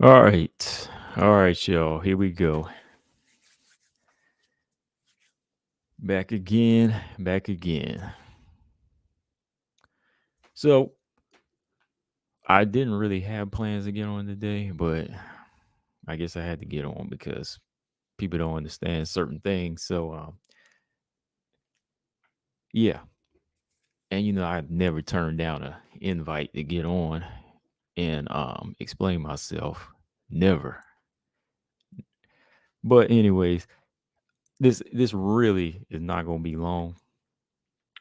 All right. All right, y'all. Here we go. Back again. Back again. So, I didn't really have plans to get on today, but I guess I had to get on because people don't understand certain things. So, yeah. And, I've never turned down an invite to get on and explain myself. Never. But, anyways, this really is not going to be long.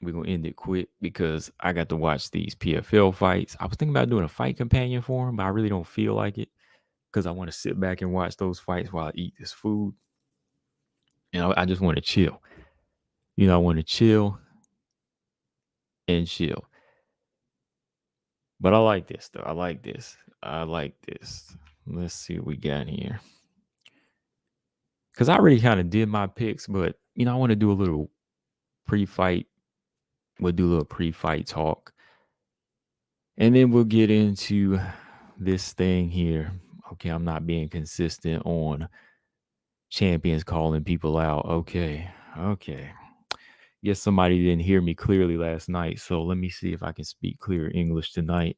We're gonna end it quick because I got to watch these PFL fights. I was thinking about doing a fight companion for them, but I really don't feel like it because I want to sit back and watch those fights while I eat this food. And I just want to chill. I want to chill and chill. But I like this though. I like this. I like this. Let's see what we got here. Because I already kind of did my picks, but I want to do a little pre-fight. We'll do a little pre-fight talk. And then we'll get into this thing here. Okay, I'm not being consistent on champions calling people out. Okay. Guess somebody didn't hear me clearly last night. So let me see if I can speak clear English tonight.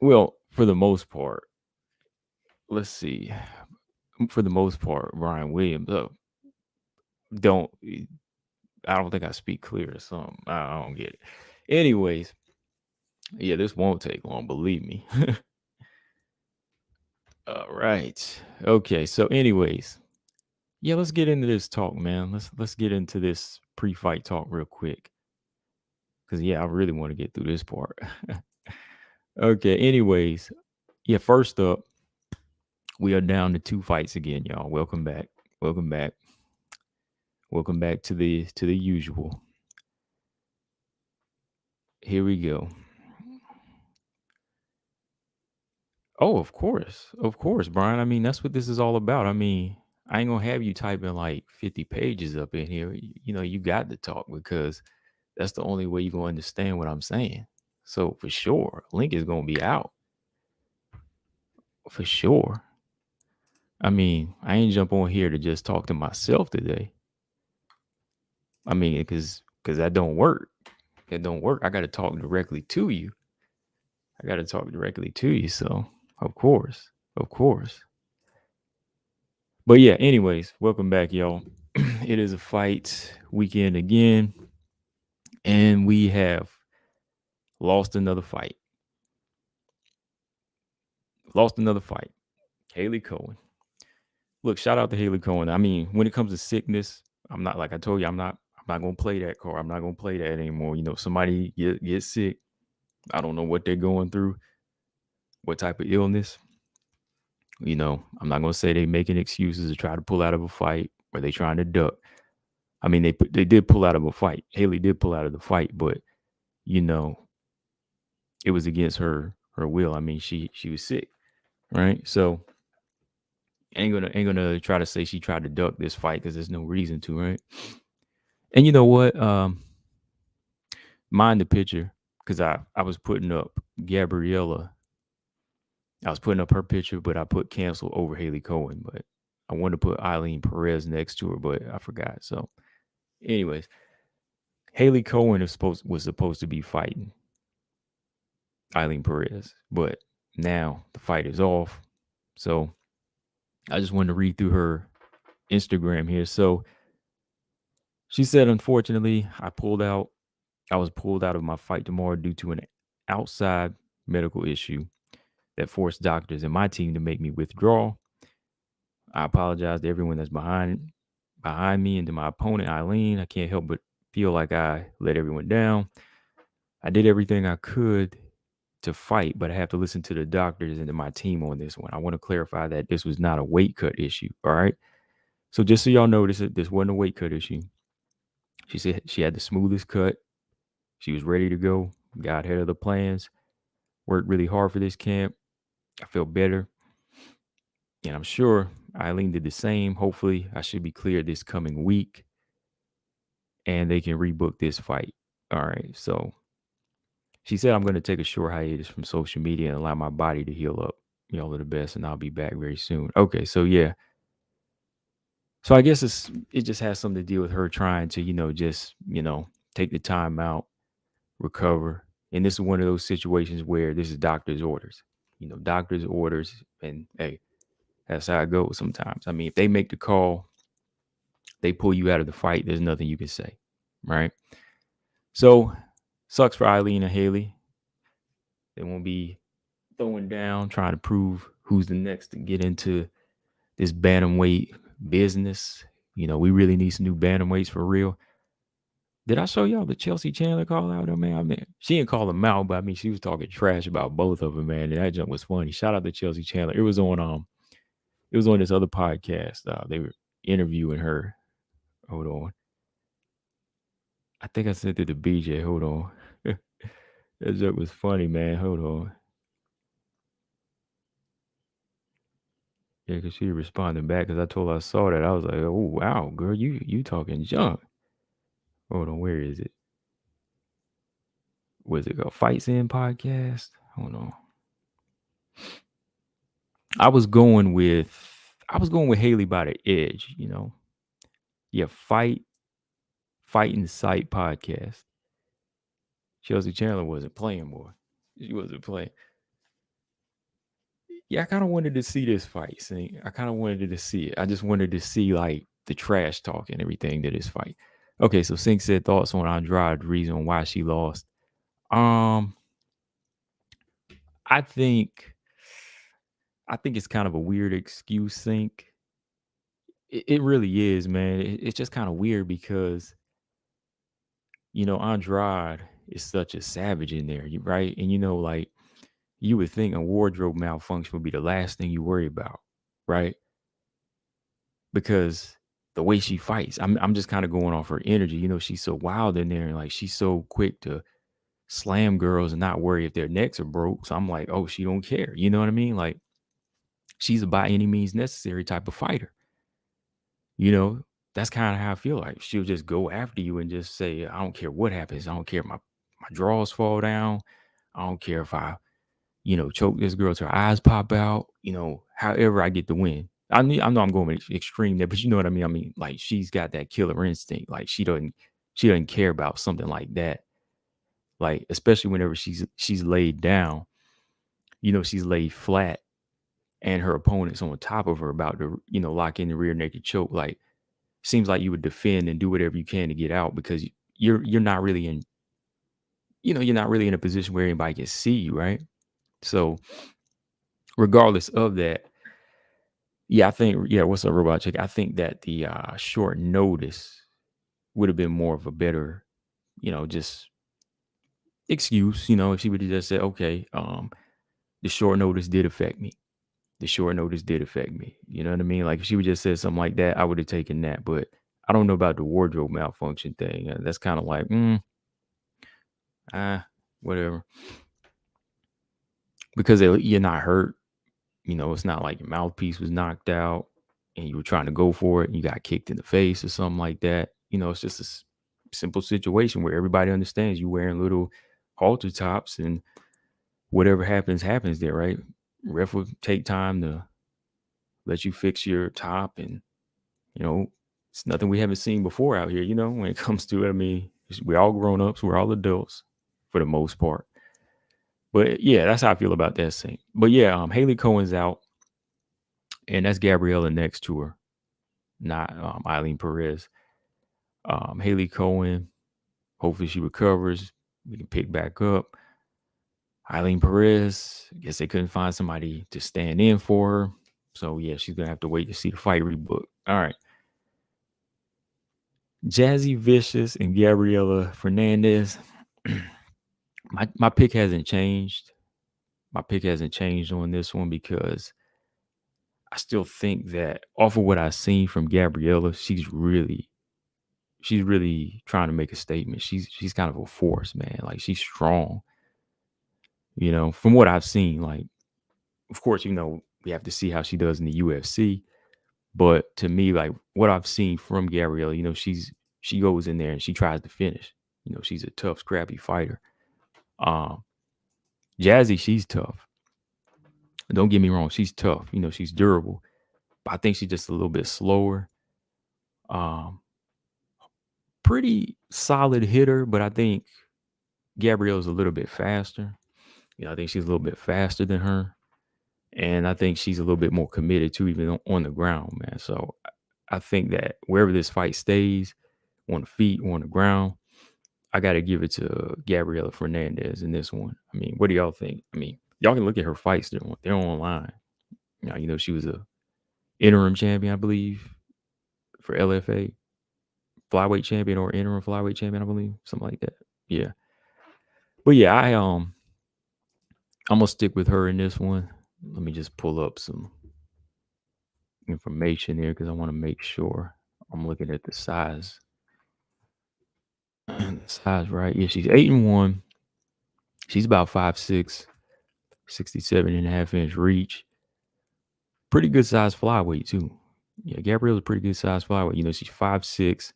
Well, for the most part, let's see. For the most part, Ryan Williams. Don't I don't think I speak clear or something. I don't get it. Anyways, yeah, this won't take long, believe me. All right. Okay. So, anyways, yeah, let's get into this talk, man. Let's get into this pre-fight talk real quick. Cause yeah, I really want to get through this part. Okay. Anyways, yeah. First up, we are down to 2 fights again, y'all. Welcome back. Welcome back. Welcome back to the usual. Here we go. Oh, of course, Brian. I mean, that's what this is all about. I mean, I ain't gonna have you typing like 50 pages up in here. You got to talk because that's the only way you're gonna understand what I'm saying. So for sure, link is gonna be out. For sure. I mean, I ain't jump on here to just talk to myself today. I mean, because that don't work. It don't work. I gotta talk directly to you. I gotta talk directly to you. So of course. Of course. But yeah, anyways, welcome back, y'all. It is a fight weekend again, and we have lost another fight. Lost another fight. Haley Cowan. Look, shout out to Haley Cowan. I mean, when it comes to sickness, I'm not like I told you, I'm not gonna play that card. I'm not gonna play that anymore. Somebody get sick. I don't know what they're going through, what type of illness. I'm not gonna say they making excuses to try to pull out of a fight or they trying to duck. I mean, they did pull out of a fight. Haley did pull out of the fight, but you know, it was against her will. I mean, she was sick, right? So ain't gonna try to say she tried to duck this fight because there's no reason to, right? And you know what? Mind the picture because I was putting up Gabriella. I was putting up her picture, but I put cancel over Haley Cohen. But I wanted to put Eileen Perez next to her, but I forgot. So, anyways, Haley Cohen was supposed to be fighting Eileen Perez, but now the fight is off. So I just wanted to read through her Instagram here. So she said, unfortunately, I was pulled out of my fight tomorrow due to an outside medical issue that forced doctors and my team to make me withdraw. I apologize to everyone that's behind me and to my opponent, Eileen. I can't help but feel like I let everyone down. I did everything I could to fight, but I have to listen to the doctors and to my team on this one. I want to clarify that this was not a weight cut issue. All right. So just so y'all know, this wasn't a weight cut issue. She said she had the smoothest cut. She was ready to go. Got ahead of the plans. Worked really hard for this camp. I felt better. And I'm sure Eileen did the same. Hopefully, I should be clear this coming week. And they can rebook this fight. All right. So She said, I'm going to take a short hiatus from social media and allow my body to heal up. Y'all are the best, and I'll be back very soon. Okay, so yeah. So I guess it just has something to deal with her trying to, just, take the time out, recover. And this is one of those situations where this is doctor's orders. Doctor's orders, and hey, that's how it goes sometimes. I mean, if they make the call, they pull you out of the fight, there's nothing you can say. Right. So sucks for Eileen and Haley. They won't be throwing down, trying to prove who's the next to get into this bantamweight business. We really need some new bantamweights for real. Did I show y'all the Chelsea Chandler call out? Man, I mean, she didn't call them out, but I mean, she was talking trash about both of them, man. And that jump was funny. Shout out to Chelsea Chandler. It was on this other podcast. They were interviewing her. Hold on. I think I sent it to BJ. Hold on. That joke was funny, man. Hold on. Yeah, because she responded back because I told her I saw that. I was like, oh, wow, girl, you talking junk. Hold on, where is it? Was it a Fights In podcast? Hold on. I was going with Haley by the edge, Yeah, Fight and Sight podcast. Chelsea Chandler wasn't playing more. She wasn't playing. Yeah, I kind of wanted to see this fight. See, I kind of wanted to see it. I just wanted to see like the trash talk and everything to this fight. Okay, so Sink said thoughts on Andrade, the reason why she lost. I think it's kind of a weird excuse, Sink. It really is, man. It's just kind of weird because Andrade is such a savage in there, right? And like you would think a wardrobe malfunction would be the last thing you worry about, right? Because the way she fights, I'm just kind of going off her energy. She's so wild in there, and like she's so quick to slam girls and not worry if their necks are broke. So I'm like, oh, she don't care. You know what I mean? Like she's a by any means necessary type of fighter. That's kind of how I feel like. She'll just go after you and just say, I don't care what happens. I don't care if my drawers fall down. I don't care if I, choke this girl till her eyes pop out, however I get the win. I know I'm going extreme there, but you know what I mean? I mean, like she's got that killer instinct. Like she doesn't care about something like that. Like, especially whenever she's laid down, she's laid flat and her opponent's on top of her about to, lock in the rear naked choke. Like, seems like you would defend and do whatever you can to get out because you're not really in, you're not really in a position where anybody can see you, right? So regardless of that, yeah, I think, what's up, Robot Chick? I think that the short notice would have been more of a better, just excuse, if she would have just said, okay, the short notice did affect me. The short notice did affect me. You know what I mean? Like if she would just said something like that, I would have taken that. But I don't know about the wardrobe malfunction thing. That's kind of like, whatever. Because you're not hurt. It's not like your mouthpiece was knocked out and you were trying to go for it and you got kicked in the face or something like that. It's just a simple situation where everybody understands you wearing little halter tops and whatever happens there, right? Ref will take time to let you fix your top and, it's nothing we haven't seen before out here, when it comes to it. I mean, we're all grown-ups, we're all adults for the most part. But yeah, that's how I feel about that scene. But yeah, Haley Cowan's out, and that's Gabriella next to her, not Eileen Perez. Haley Cowan, hopefully she recovers. We can pick back up. Eileen Perez, I guess they couldn't find somebody to stand in for her. So yeah, she's gonna have to wait to see the fight rebook. All right. Jasudavicius and Gabriella Fernandez. My pick hasn't changed. My pick hasn't changed on this one because I still think that off of what I've seen from Gabriella, she's really trying to make a statement. She's kind of a force, man. Like she's strong. From what I've seen, like, of course, we have to see how she does in the UFC. But to me, like what I've seen from Gabriella, she goes in there and she tries to finish. She's a tough, scrappy fighter. Jazzy, she's tough. Don't get me wrong, she's tough. You know, she's durable. But I think she's just a little bit slower. Um, Pretty solid hitter, but I think Gabrielle's a little bit faster. You know, I think she's a little bit faster than her. And I think she's a little bit more committed too, even on the ground, man. So I think that wherever this fight stays, on the feet, on the ground, I got to give it to Gabriela Fernandez in this one. I mean, what do y'all think? I mean, y'all can look at her fights. They're online. You know, she was a interim champion, I believe, for LFA, flyweight champion or interim flyweight champion, I believe, something like that. Yeah, but yeah, I'm gonna stick with her in this one. Let me just pull up some information here because I want to make sure I'm looking at the size. The size, right? Yeah, she's 8-1. She's about 5'6", 67.5-inch reach. Pretty good size flyweight too. Yeah, Gabrielle's a pretty good size flyweight. You know, she's 5'6",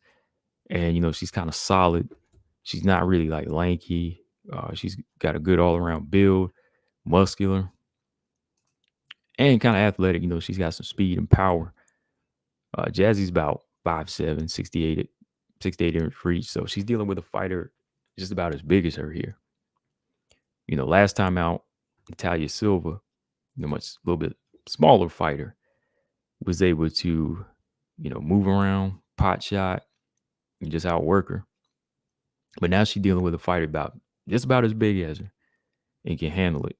and you know she's kind of solid. She's not really like lanky. She's got a good all around build, muscular, and kind of athletic. You know, she's got some speed and power. Jazzy's about 5'7", 68-inch reach. So she's dealing with a fighter just about as big as her here. You know, last time out, Natalia Silva, a little bit smaller fighter, was able to, you know, move around, pot shot, and just outwork her. But now she's dealing with a fighter just about as big as her and can handle it.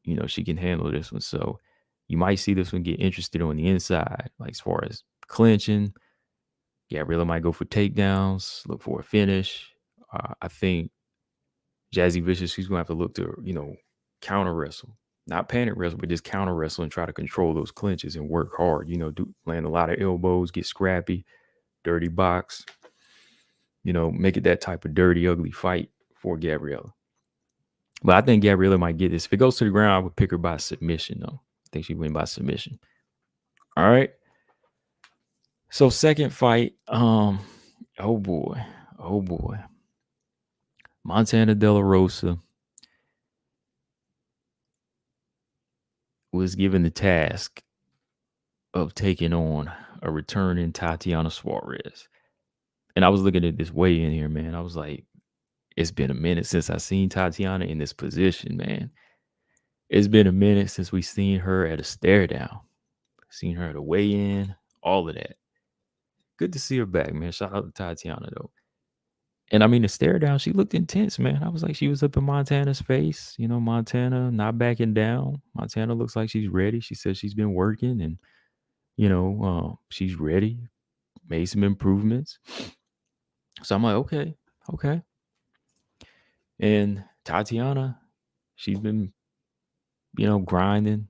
You know, she can handle this one. So you might see this one get interested on the inside, like as far as clinching. Gabriella might go for takedowns, look for a finish. I think Jasudavicius, she's going to have to look to, you know, counter wrestle. Not panic wrestle, but just counter wrestle and try to control those clinches and work hard. You know, land a lot of elbows, get scrappy, dirty box. You know, make it that type of dirty, ugly fight for Gabriella. But I think Gabriella might get this. If it goes to the ground, I would pick her by submission, though. I think she'd win by submission. All right. So second fight, oh boy. Montana De La Rosa was given the task of taking on a returning Tatiana Suarez. And I was looking at this weigh in here, man. I was like, it's been a minute since I seen Tatiana in this position, man. It's been a minute since we seen her at a stare down. Seen her at a weigh-in, all of that. Good to see her back, man. Shout out to Tatiana, though. And I mean, the stare down, she looked intense, man. I was like, she was up in Montana's face. You know, Montana not backing down. Montana looks like she's ready. She said she's been working and, you know, she's ready. Made some improvements. So I'm like, okay. And Tatiana, she's been, you know, grinding,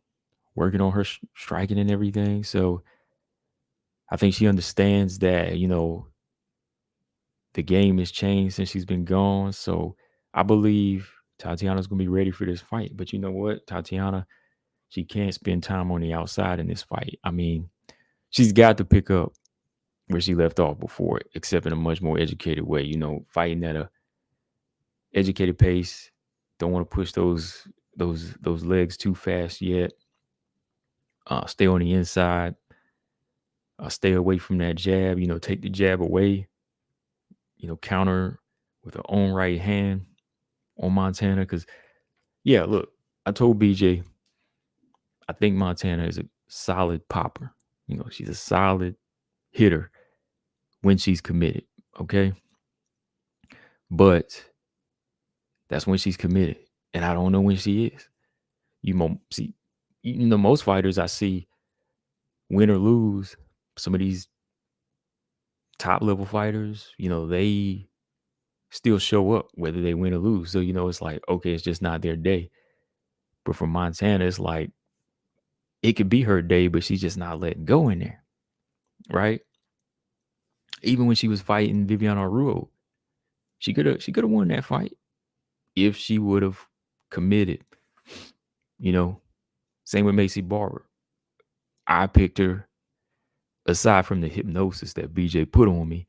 working on her striking and everything. So I think she understands that, you know, the game has changed since she's been gone. So I believe Tatiana's going to be ready for this fight. But you know what? Tatiana, she can't spend time on the outside in this fight. I mean, she's got to pick up where she left off before, except in a much more educated way. You know, fighting at a educated pace. Don't want to push those legs too fast yet. Stay on the inside. Stay away from that jab. You know, take the jab away. You know, counter with her own right hand on Montana. Because, yeah, look, I told BJ, I think Montana is a solid popper. You know, she's a solid hitter when she's committed. Okay. But that's when she's committed. And I don't know when she is. You know, most fighters I see, win or lose, some of these top level fighters, you know, they still show up whether they win or lose. So, you know, it's like, okay, it's just not their day. But for Montana, it's like, it could be her day, but she's just not letting go in there. Right. Even when she was fighting Viviana Ruo, she could have won that fight if she would have committed. You know, same with Macy Barber. I picked her aside from the hypnosis that BJ put on me,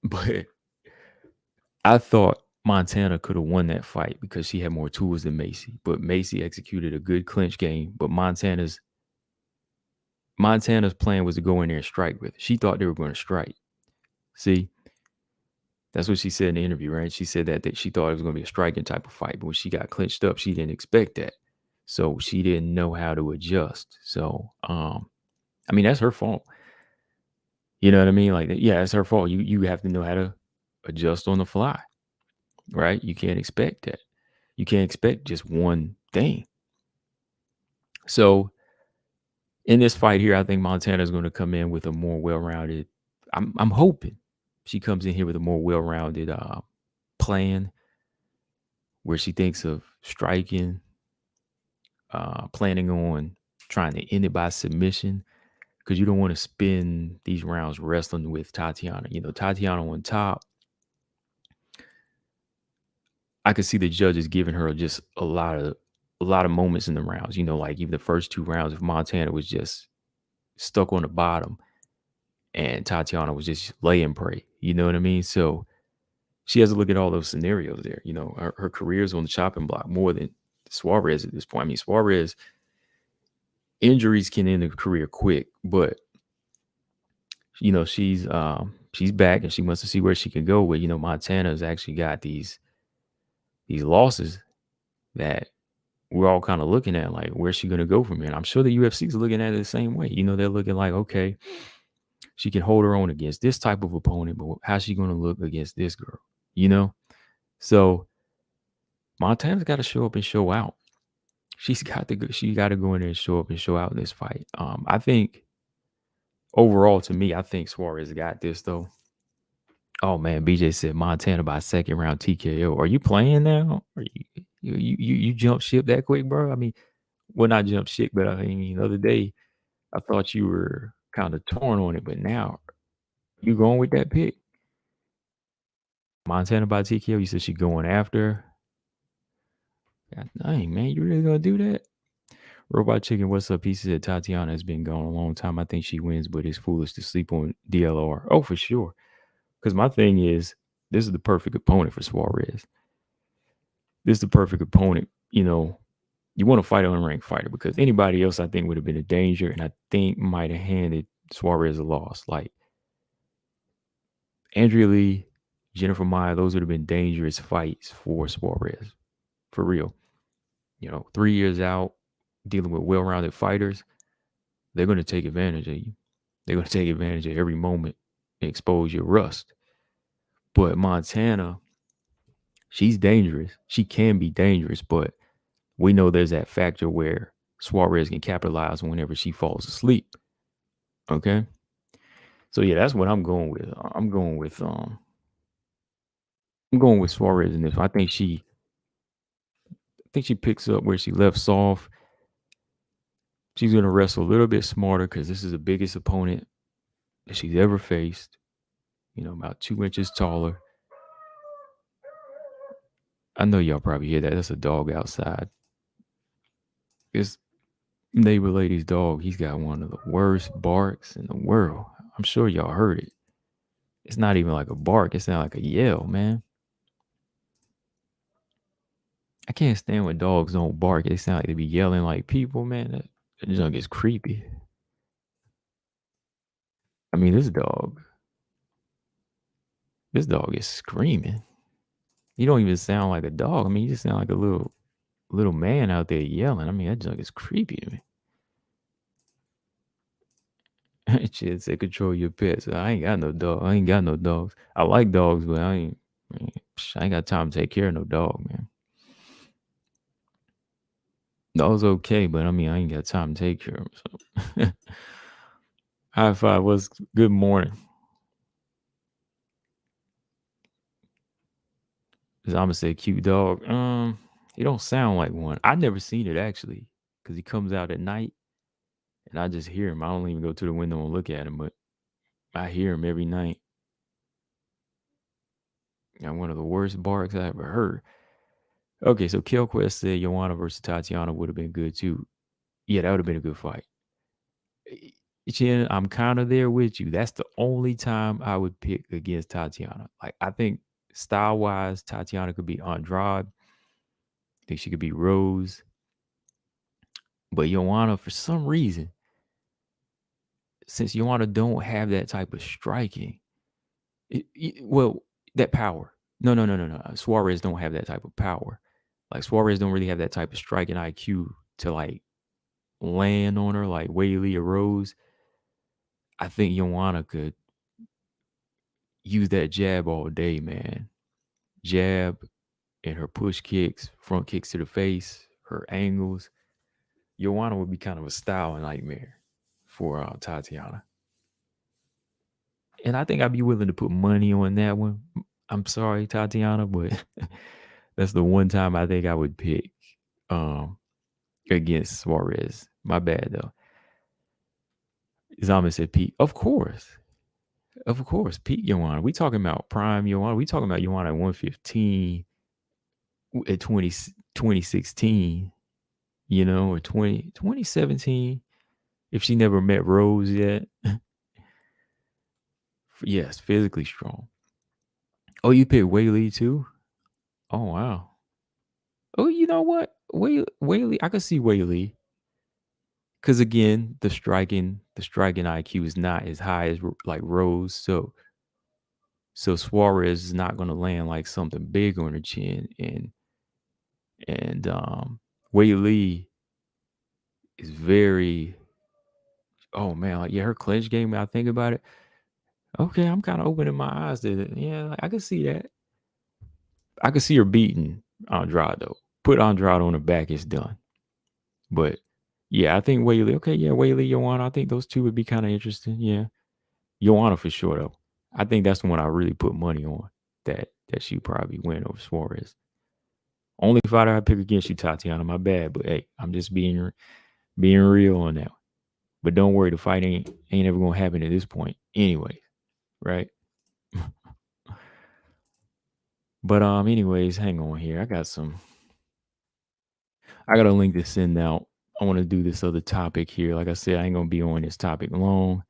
but I thought Montana could have won that fight because she had more tools than Macy. But Macy executed a good clinch game. But Montana's plan was to go in there and strike with her. She thought they were going to strike. See, that's what she said in the interview, right? She said that she thought it was going to be a striking type of fight. But when she got clinched up, she didn't expect that. So she didn't know how to adjust. So, I mean, that's her fault. You know what I mean? Like, yeah, it's her fault. You have to know how to adjust on the fly, right? You can't expect that. You can't expect just one thing. So in this fight here, I think Montana is going to come in with a more well-rounded. I'm hoping she comes in here with a more well-rounded plan where she thinks of striking, planning on trying to end it by submission, because you don't want to spend these rounds wrestling with Tatiana. You know, Tatiana on top. I could see the judges giving her just a lot of moments in the rounds. You know, like even the first 2 rounds, if Montana was just stuck on the bottom and Tatiana was just laying prey. You know what I mean? So she has to look at all those scenarios there. You know, her career's on the chopping block more than Suarez at this point. I mean, Suarez, injuries can end a career quick, but you know, she's back and she wants to see where she can go with. You know, Montana's actually got these losses that we're all kind of looking at, like, where's she going to go from here? And I'm sure the UFC is looking at it the same way. You know, they're looking like, okay, she can hold her own against this type of opponent, but how's she going to look against this girl? You know? So Montana's got to show up and show out. She got to go in there and show up and show out in this fight. I think overall, to me, I think Suarez got this though. Oh man, BJ said Montana by 2nd round TKO. Are you playing now? Are you jump ship that quick, bro? I mean, well, not jump ship, but I mean, the other day I thought you were kind of torn on it, but now you going with that pick? Montana by TKO. You said she going after. God dang, man, you really gonna do that? Robot Chicken, what's up? He said Tatiana has been gone a long time. I think she wins, but it's foolish to sleep on DLR. Oh, for sure. Because my thing is, this is the perfect opponent for Suarez. This is the perfect opponent. You know, you want to fight an unranked fighter, because anybody else I think would have been a danger, and I think might have handed Suarez a loss. Like Andrea Lee, Jennifer Maia, those would have been dangerous fights for Suarez. For real. You know, 3 years out, dealing with well-rounded fighters, they're going to take advantage of you. They're going to take advantage of every moment and expose your rust. But Montana, she's dangerous. She can be dangerous, but we know there's that factor where Suarez can capitalize whenever she falls asleep. Okay? So yeah, that's what I'm going with. I'm going with Suarez in this. I think she picks up where she left off. She's going to wrestle a little bit smarter because this is the biggest opponent that she's ever faced. You know, about 2 inches taller. I know y'all probably hear that. That's a dog outside. This neighbor lady's dog, he's got one of the worst barks in the world. I'm sure y'all heard it. It's not even like a bark. It sounds like a yell, man. I can't stand when dogs don't bark. They sound like they be yelling like people, man. That junk is creepy. I mean, this dog is screaming. You don't even sound like a dog. I mean, you just sound like a little man out there yelling. I mean, that junk is creepy to me. Shit, say control your pets. I ain't got no dog. I ain't got no dogs. I like dogs, but I ain't got time to take care of no dog, man. Dog's okay, but I mean, I ain't got time to take care of him. So. High five. What's good morning? I'm gonna say cute dog. He don't sound like one. I never seen it actually, because he comes out at night, and I just hear him. I don't even go to the window and look at him, but I hear him every night. And one of the worst barks I ever heard. Okay, so KillQuest said Joanna versus Tatiana would have been good too. Yeah, that would have been a good fight. Chen, I'm kind of there with you. That's the only time I would pick against Tatiana. Like, I think style wise, Tatiana could be Andrade. I think she could be Rose. But Joanna, for some reason, since Joanna don't have that type of striking, well, that power. No. Suarez don't have that type of power. Like Suarez don't really have that type of striking IQ to like land on her like Whaley or Rose. I think Joanna could use that jab all day, man. Jab and her push kicks, front kicks to the face, her angles. Joanna would be kind of a style nightmare for Tatiana. And I think I'd be willing to put money on that one. I'm sorry, Tatiana, but that's the one time I think I would pick against Suarez. My bad, though. Zama said Pete. Of course. Pete Joanna. We talking about prime Joanna. We talking about Joanna at 115 at 2016, you know, or 2017. If she never met Rose yet. Yes, physically strong. Oh, you picked Whaley too? Oh, wow. Oh, you know what? Whaley, I could see Whaley. Because again, the striking IQ is not as high as like Rose. So Suarez is not going to land like something big on her chin. And Whaley is very, oh man, like, yeah, her clinch game, I think about it. Okay, I'm kind of opening my eyes to it. Yeah, like, I can see that. I could see her beating Andrade, though. Put Andrade on her back, it's done. But yeah, I think Whaley. Okay, yeah, Whaley, Joanna. I think those two would be kind of interesting. Yeah, Joanna for sure, though. I think that's the one I really put money on. That she probably win over Suarez. Only fighter I pick against you, Tatiana. My bad, but hey, I'm just being real on that. But don't worry, the fight ain't ever gonna happen at this point, anyway, right? But anyways, hang on here. I got a link to send out. I want to do this other topic here. Like I said, I ain't gonna be on this topic long.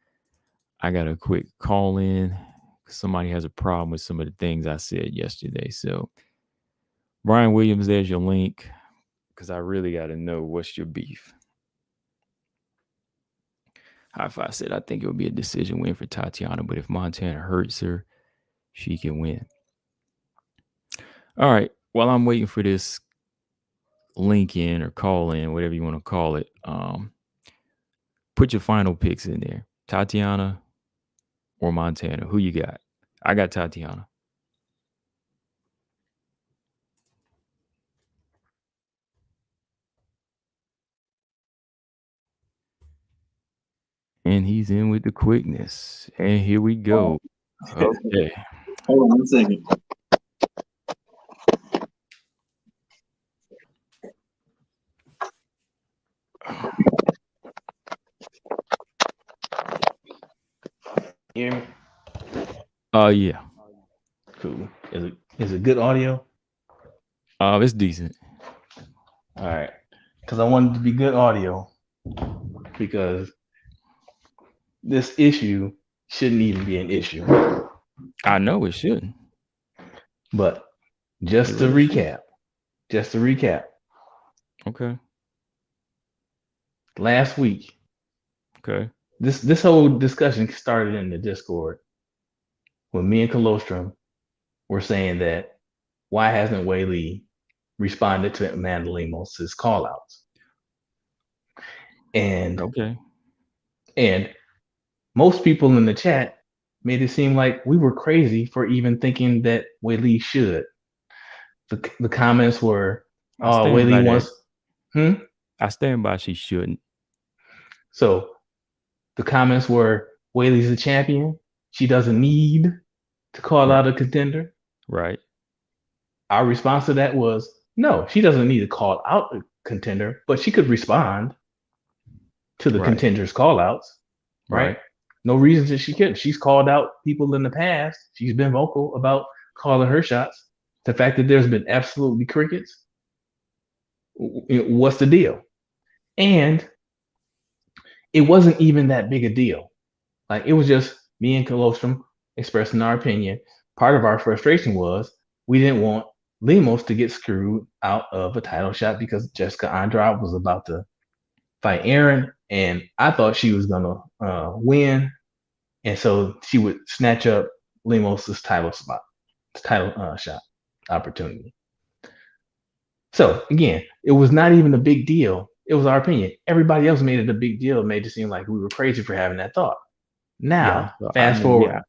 I got a quick call in. Somebody has a problem with some of the things I said yesterday. So, Brian Williams, there's your link. Because I really got to know what's your beef. High Five said, I think it would be a decision win for Tatiana, but if Montana hurts her, she can win. All right. While I'm waiting for this link in or call in, whatever you want to call it, put your final picks in there. Tatiana or Montana? Who you got? I got Tatiana. And he's in with the quickness. And here we go. Okay. Hold on 1 second. Hear me? Yeah. Cool. Is it good audio? It's decent. All right. Because I wanted to be good audio because this issue shouldn't even be an issue. I know it shouldn't. But just to recap. Okay. Last week. Okay. This whole discussion started in the Discord when me and Colostrum were saying that why hasn't Whaley responded to Amanda Lemos' call-outs? And okay. And most people in the chat made it seem like we were crazy for even thinking that Whaley should. The comments were, "Oh, Whaley wants." I stand by she shouldn't. So the comments were, "Whaley's a champion. She doesn't need to call out a contender." Right. Our response to that was, no, she doesn't need to call out a contender, but she could respond to the contender's call outs. Right. No reason that she couldn't. She's called out people in the past. She's been vocal about calling her shots. The fact that there's been absolutely crickets, what's the deal? And it wasn't even that big a deal. Like, it was just me and Colostrum expressing our opinion. Part of our frustration was we didn't want Lemos to get screwed out of a title shot because Jessica Andrade was about to fight Aaron, and I thought she was gonna win, and so she would snatch up Lemos's title shot opportunity. So again, it was not even a big deal. It was our opinion. Everybody else made it a big deal, made it seem like we were crazy for having that thought. Now, fast forward.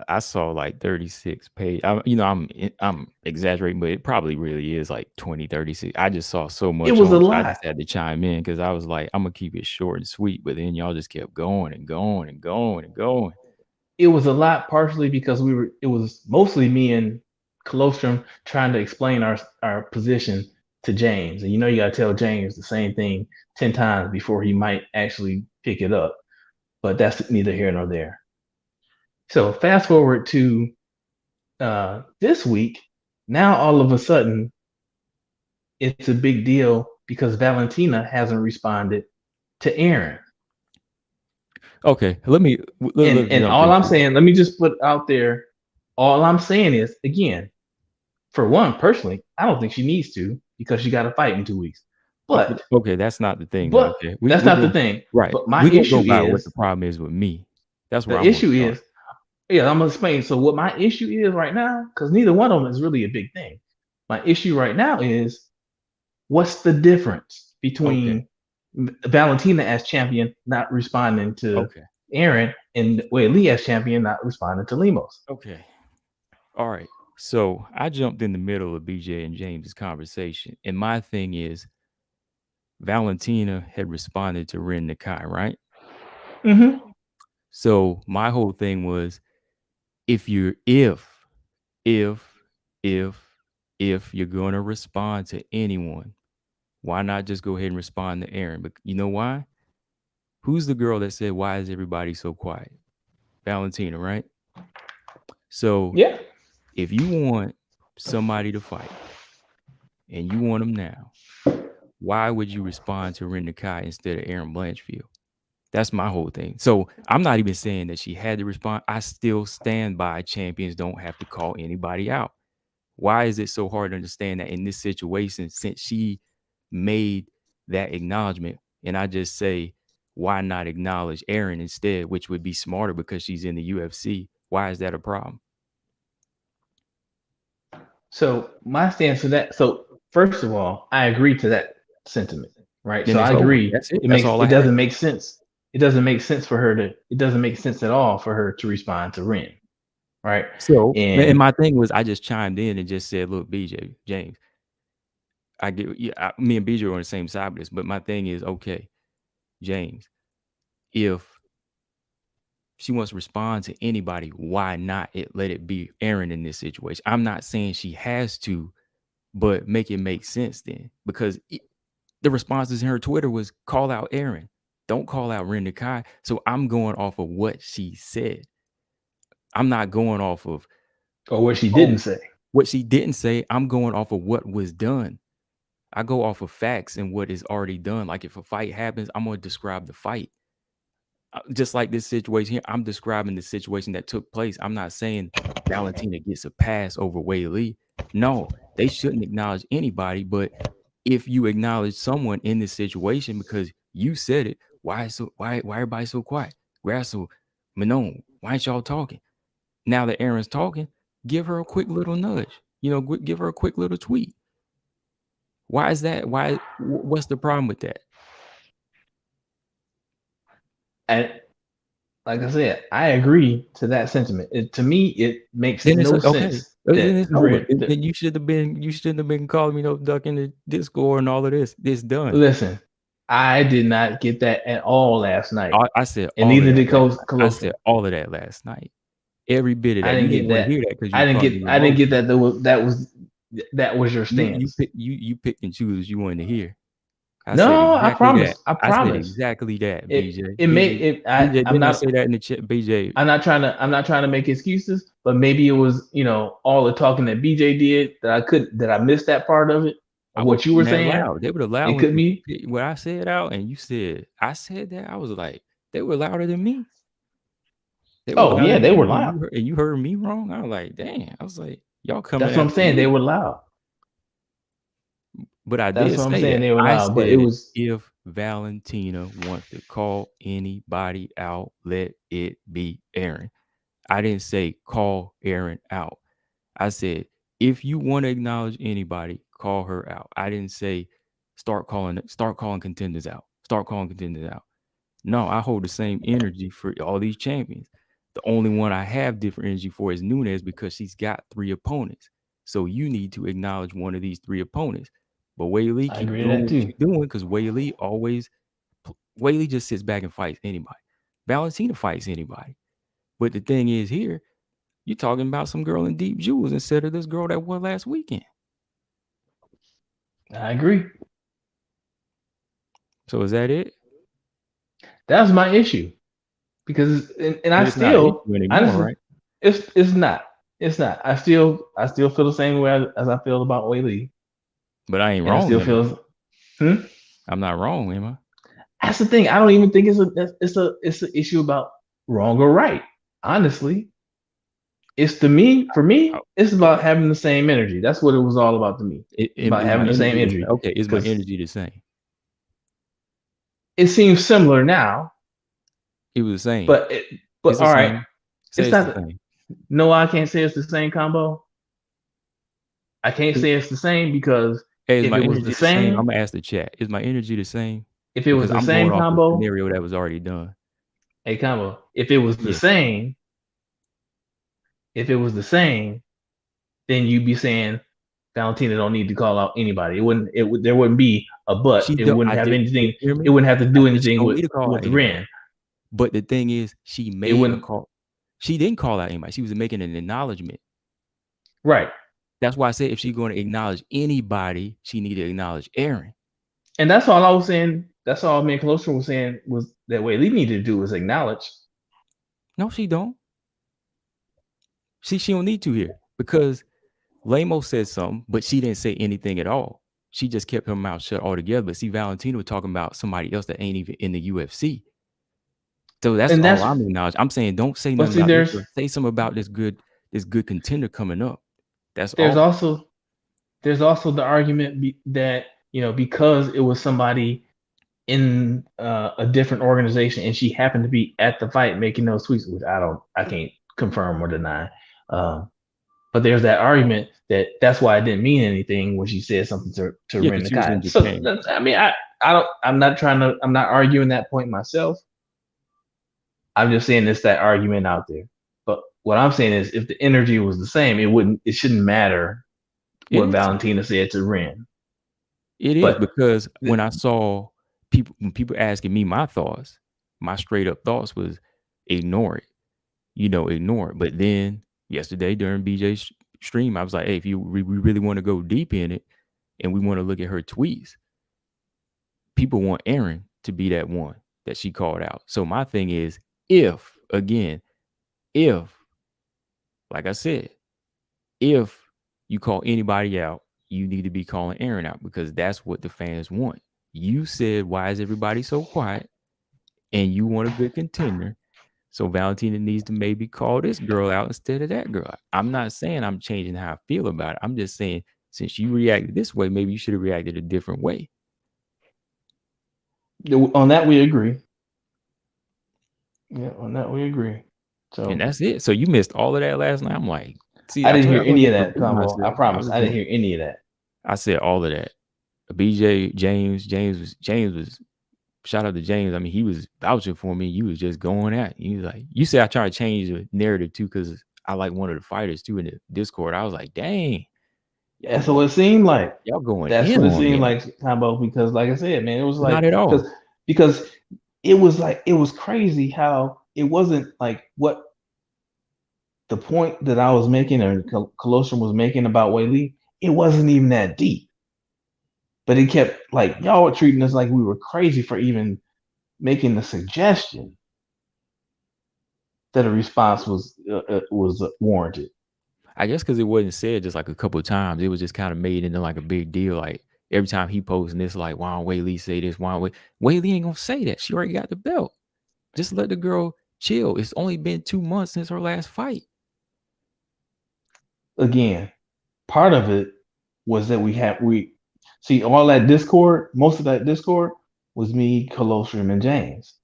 I saw like 36 page. I'm exaggerating, but it probably really is like 20, 36. I just saw so much. It was a lot. I just had to chime in because I was like, I'm gonna keep it short and sweet. But then y'all just kept going and going and going and going. It was a lot, partially because it was mostly me and Colostrum trying to explain our position to James. And you got to tell James the same thing 10 times before he might actually pick it up. But that's neither here nor there. So fast forward to this week. Now all of a sudden, it's a big deal because Valentina hasn't responded to Aaron. Okay, let me all I'm saying, let me just put out there, all I'm saying is, again, for one, personally, I don't think she needs to because she got a fight in 2 weeks. But okay, that's not the thing. But okay. That's not the thing. Right. But my issue is what the problem is with me. That's where the issue is. Yeah, I'm gonna explain. So what my issue is right now, because neither one of them is really a big thing. My issue right now is, what's the difference between Valentina as champion not responding to Aaron and Lee as champion not responding to Lemos? Okay. All right. So I jumped in the middle of BJ and James's conversation, and my thing is, Valentina had responded to Ren Nakai, right? Mm-hmm. So my whole thing was, if you're gonna respond to anyone, why not just go ahead and respond to Aaron? But you know why? Who's the girl that said, "Why is everybody so quiet"? Valentina, right? So yeah, if you want somebody to fight and you want them now, why would you respond to Ren Nakai instead of Aaron Blanchfield? That's my whole thing. So I'm not even saying that she had to respond. I still stand by champions don't have to call anybody out. Why is it so hard to understand that in this situation, since she made that acknowledgement, and I just say, why not acknowledge Aaron instead, which would be smarter because she's in the UFC? Why is that a problem? So my stance to that. So first of all, I agree to that sentiment, right? Then so I agree. That's it. It doesn't make sense. It doesn't make sense for her to. It doesn't make sense at all for her to respond to Ren, right? So, and my thing was, I just chimed in and just said, "Look, BJ, James, I get, me and BJ are on the same side with this, but my thing is, okay, James, if she wants to respond to anybody, why not let it be Aaron in this situation? I'm not saying she has to, but make it make sense then, because the responses in her Twitter was call out Aaron, don't call out Ren Nakai. So I'm going off of what she said. I'm not going off of what she didn't say. What she didn't say, I'm going off of what was done. I go off of facts and what is already done. Like if a fight happens, I'm going to describe the fight. Just like this situation here, I'm describing the situation that took place. I'm not saying Valentina gets a pass over Lee. No, they shouldn't acknowledge anybody. But if you acknowledge someone in this situation because you said it, why everybody so quiet? Grasso, Manon, why ain't y'all talking? Now that Aaron's talking, give her a quick little nudge. Give her a quick little tweet. Why is that? What's the problem with that? And like I said, I agree to that sentiment. To me, it makes no sense. Then you shouldn't have been calling me no duck in the Discord and all of this. It's done. Listen, I did not get that at all last night. I said, and neither did Coach. I said all of that last night. Every bit of that. I didn't get that. I didn't get that. That was your stance. You picked and choose you wanted to hear. I promise. I said exactly that, BJ. I'm not say that in the chat, BJ. I'm not trying to make excuses, but maybe it was all the talking that BJ did that I missed that part of it. What you were saying, loud. They would allow it could be what I said out, and you said I said that. I was like, they were louder than me. They were loud, and you heard me wrong. I was like, damn. I was like, Y'all coming That's what I'm after saying. They me. were loud. But I That's did what I'm say saying. that. They were I loud. But it said was. if Valentina wants to call anybody out, let it be Aaron. I didn't say call Aaron out. I said if you want to acknowledge anybody, call her out. I didn't say start calling contenders out. Start calling contenders out. No, I hold the same energy for all these champions. The only one I have different energy for is Nunes because she's got 3 opponents. So you need to acknowledge one of these 3 opponents. But Weili, I keep agree with doing that what too. you're doing because Weili just sits back and fights anybody. Valentina fights anybody. But the thing is here, you're talking about some girl in Deep Jewels instead of this girl that won last weekend. I agree. So is that it? That's my issue. Because and I But it's not an still issue anymore, honestly right? it's not. It's not. I still feel the same way as I feel about Weili. But I ain't And I wrong, still am I? feel I'm not wrong, am I? That's the thing. I don't even think it's an issue about wrong or right. Honestly, it's for me, Oh, it's about okay. having the same energy. That's what it was all about to me. It's about Is my having the same energy energy. okay? Is my Because energy the same? it seems similar now, It was the same. but It's the all right. same. Say It's it's the not. same. No, I can't say it's the same combo. I can't Is, say it's the same because hey, is if my it was the energy the same? I'm same, gonna ask the chat. Is my energy the same? if it was Because the I'm going same off a combo, scenario that was already done. a combo. If it was the Yeah. same, if it was the same, then you'd be saying Valentina don't need to call out anybody. It wouldn't. There wouldn't be a but. She It don't wouldn't I have did you anything. hear It me? wouldn't have to I do said she anything don't need to call out with anybody. Ren. But the thing is, she It made a wouldn't. call. She didn't call out anybody. She was making an acknowledgement. Right. That's why I said if she's going to acknowledge anybody, she need to acknowledge Aaron. And that's all I was saying. That's all me and Colostrum was saying was that what Lee needed to do was acknowledge. No, she don't. She don't need to here because Lamo said something, but she didn't say anything at all. She just kept her mouth shut altogether. But see, Valentina was talking about somebody else that ain't even in the UFC. So that's And all that's. I'm acknowledging. I'm saying don't say But nothing see, about this girl. Say something about this good contender coming up. That's there's all. also the argument that because it was somebody in a different organization and she happened to be at the fight making those tweets, which I can't confirm or deny. But there's that argument that's why it didn't mean anything when she said something to Yeah, Ren because she was in Nakai. So Japan. I mean, I'm not arguing that point myself. I'm just saying it's that argument out there. But what I'm saying is, if the energy was the same, it shouldn't matter It what is. Valentina said to Ren. It is But because when I saw people asking me my thoughts, my straight up thoughts was ignore it. Ignore it. But then yesterday during BJ's stream, I was like, hey, if we really want to go deep in it and we want to look at her tweets, people want Aaron to be that one that she called out. So my thing is, if, like I said, if you call anybody out, you need to be calling Aaron out because that's what the fans want. You said, why is everybody so quiet? And you want a good contender. So Valentina needs to maybe call this girl out instead of that girl. I'm not saying I'm changing how I feel about it. I'm just saying since you reacted this way, maybe you should have reacted a different way. on that we agree. Yeah, on that we agree. So And that's it. So you missed all of that last night. I'm like, see, I I didn't told you hear I wasn't any of gonna that repeat combo. I myself. promise. I didn't hear any of that. I said all of that. BJ, James was shout out to James. I mean, he was vouching for me. You was just going at. He was like, you said I tried to change the narrative too because I like one of the fighters too in the Discord. I was like, dang, y'all That's what it seemed like. y'all going That's in what it on seemed him. like, combo. Because, like I said, man, it was like Not at all. because it was crazy how it wasn't like what the point that I was making or Colostrum was making about Weili. It wasn't even that deep, but it kept like y'all were treating us like we were crazy for even making the suggestion that a response was warranted. I guess because it wasn't said just like a couple of times. It was just kind of made into like a big deal. Like every time he posting this, like, why don't Weili say this? Why don't Weili ain't gonna say that. She already got the belt. Just let the girl chill. It's only been 2 months since her last fight. Again, part of it was that we see all that Discord. Most of that Discord was me, Colostrum, and James.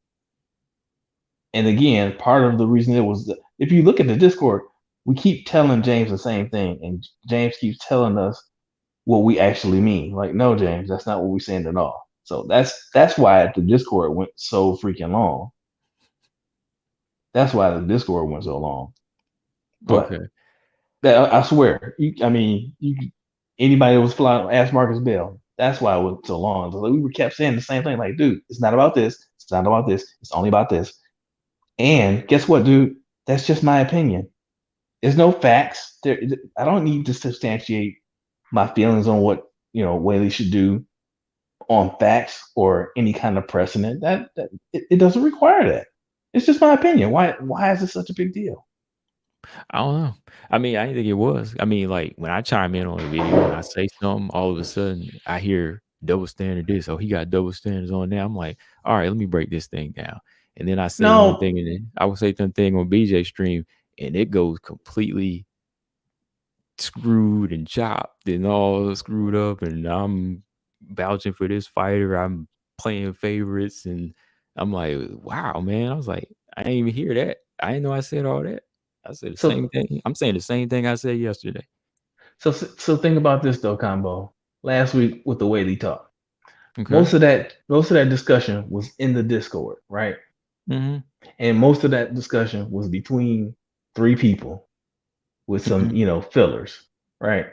And again, part of the reason it was, if you look at the Discord, we keep telling James the same thing, and James keeps telling us what we actually mean. Like, no, James, that's not what we're saying at all. So that's why the Discord went so freaking long. That's why the Discord went so long. But I swear, anybody that was flying, ask Marcus Bell. That's why it went so long. So we kept saying the same thing. Like, dude, it's not about this. It's not about this. It's only about this. And guess what, dude? That's just my opinion. There's no facts. I don't need to substantiate my feelings on what Whaley should do on facts or any kind of precedent. That it doesn't require that. It's just my opinion. Why is this such a big deal? I don't know. I mean, I didn't think it was. I mean, like when I chime in on a video and I say something, all of a sudden I hear double standard this. Oh, he got double standards on there. I'm like, all right, let me break this thing down. And then I say one thing, and then I would say something on BJ stream, and it goes completely screwed and chopped and all screwed up, and I'm vouching for this fighter. I'm playing favorites, and I'm like, wow, man. I was like, I didn't even hear that. I didn't know I said all that. I said the same thing. I'm saying the same thing I said yesterday. So think about this though, Combo. Last week with the Whaley talk, Okay. most of that discussion was in the Discord, right? Mm-hmm. And most of that discussion was between three people with some, fillers, right?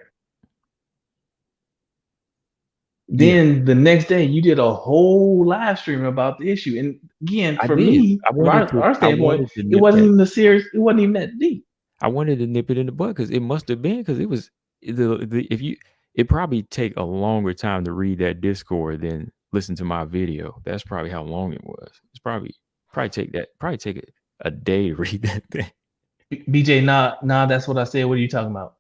Then the next day, you did a whole live stream about the issue. And again, for me, from our standpoint, it wasn't even it wasn't even that deep. I wanted to nip it in the bud because it must have been, because it was it probably take a longer time to read that Discord than listen to my video. That's probably how long it was. It's probably take a day to read that thing. BJ, nah, that's what I said. What are you talking about?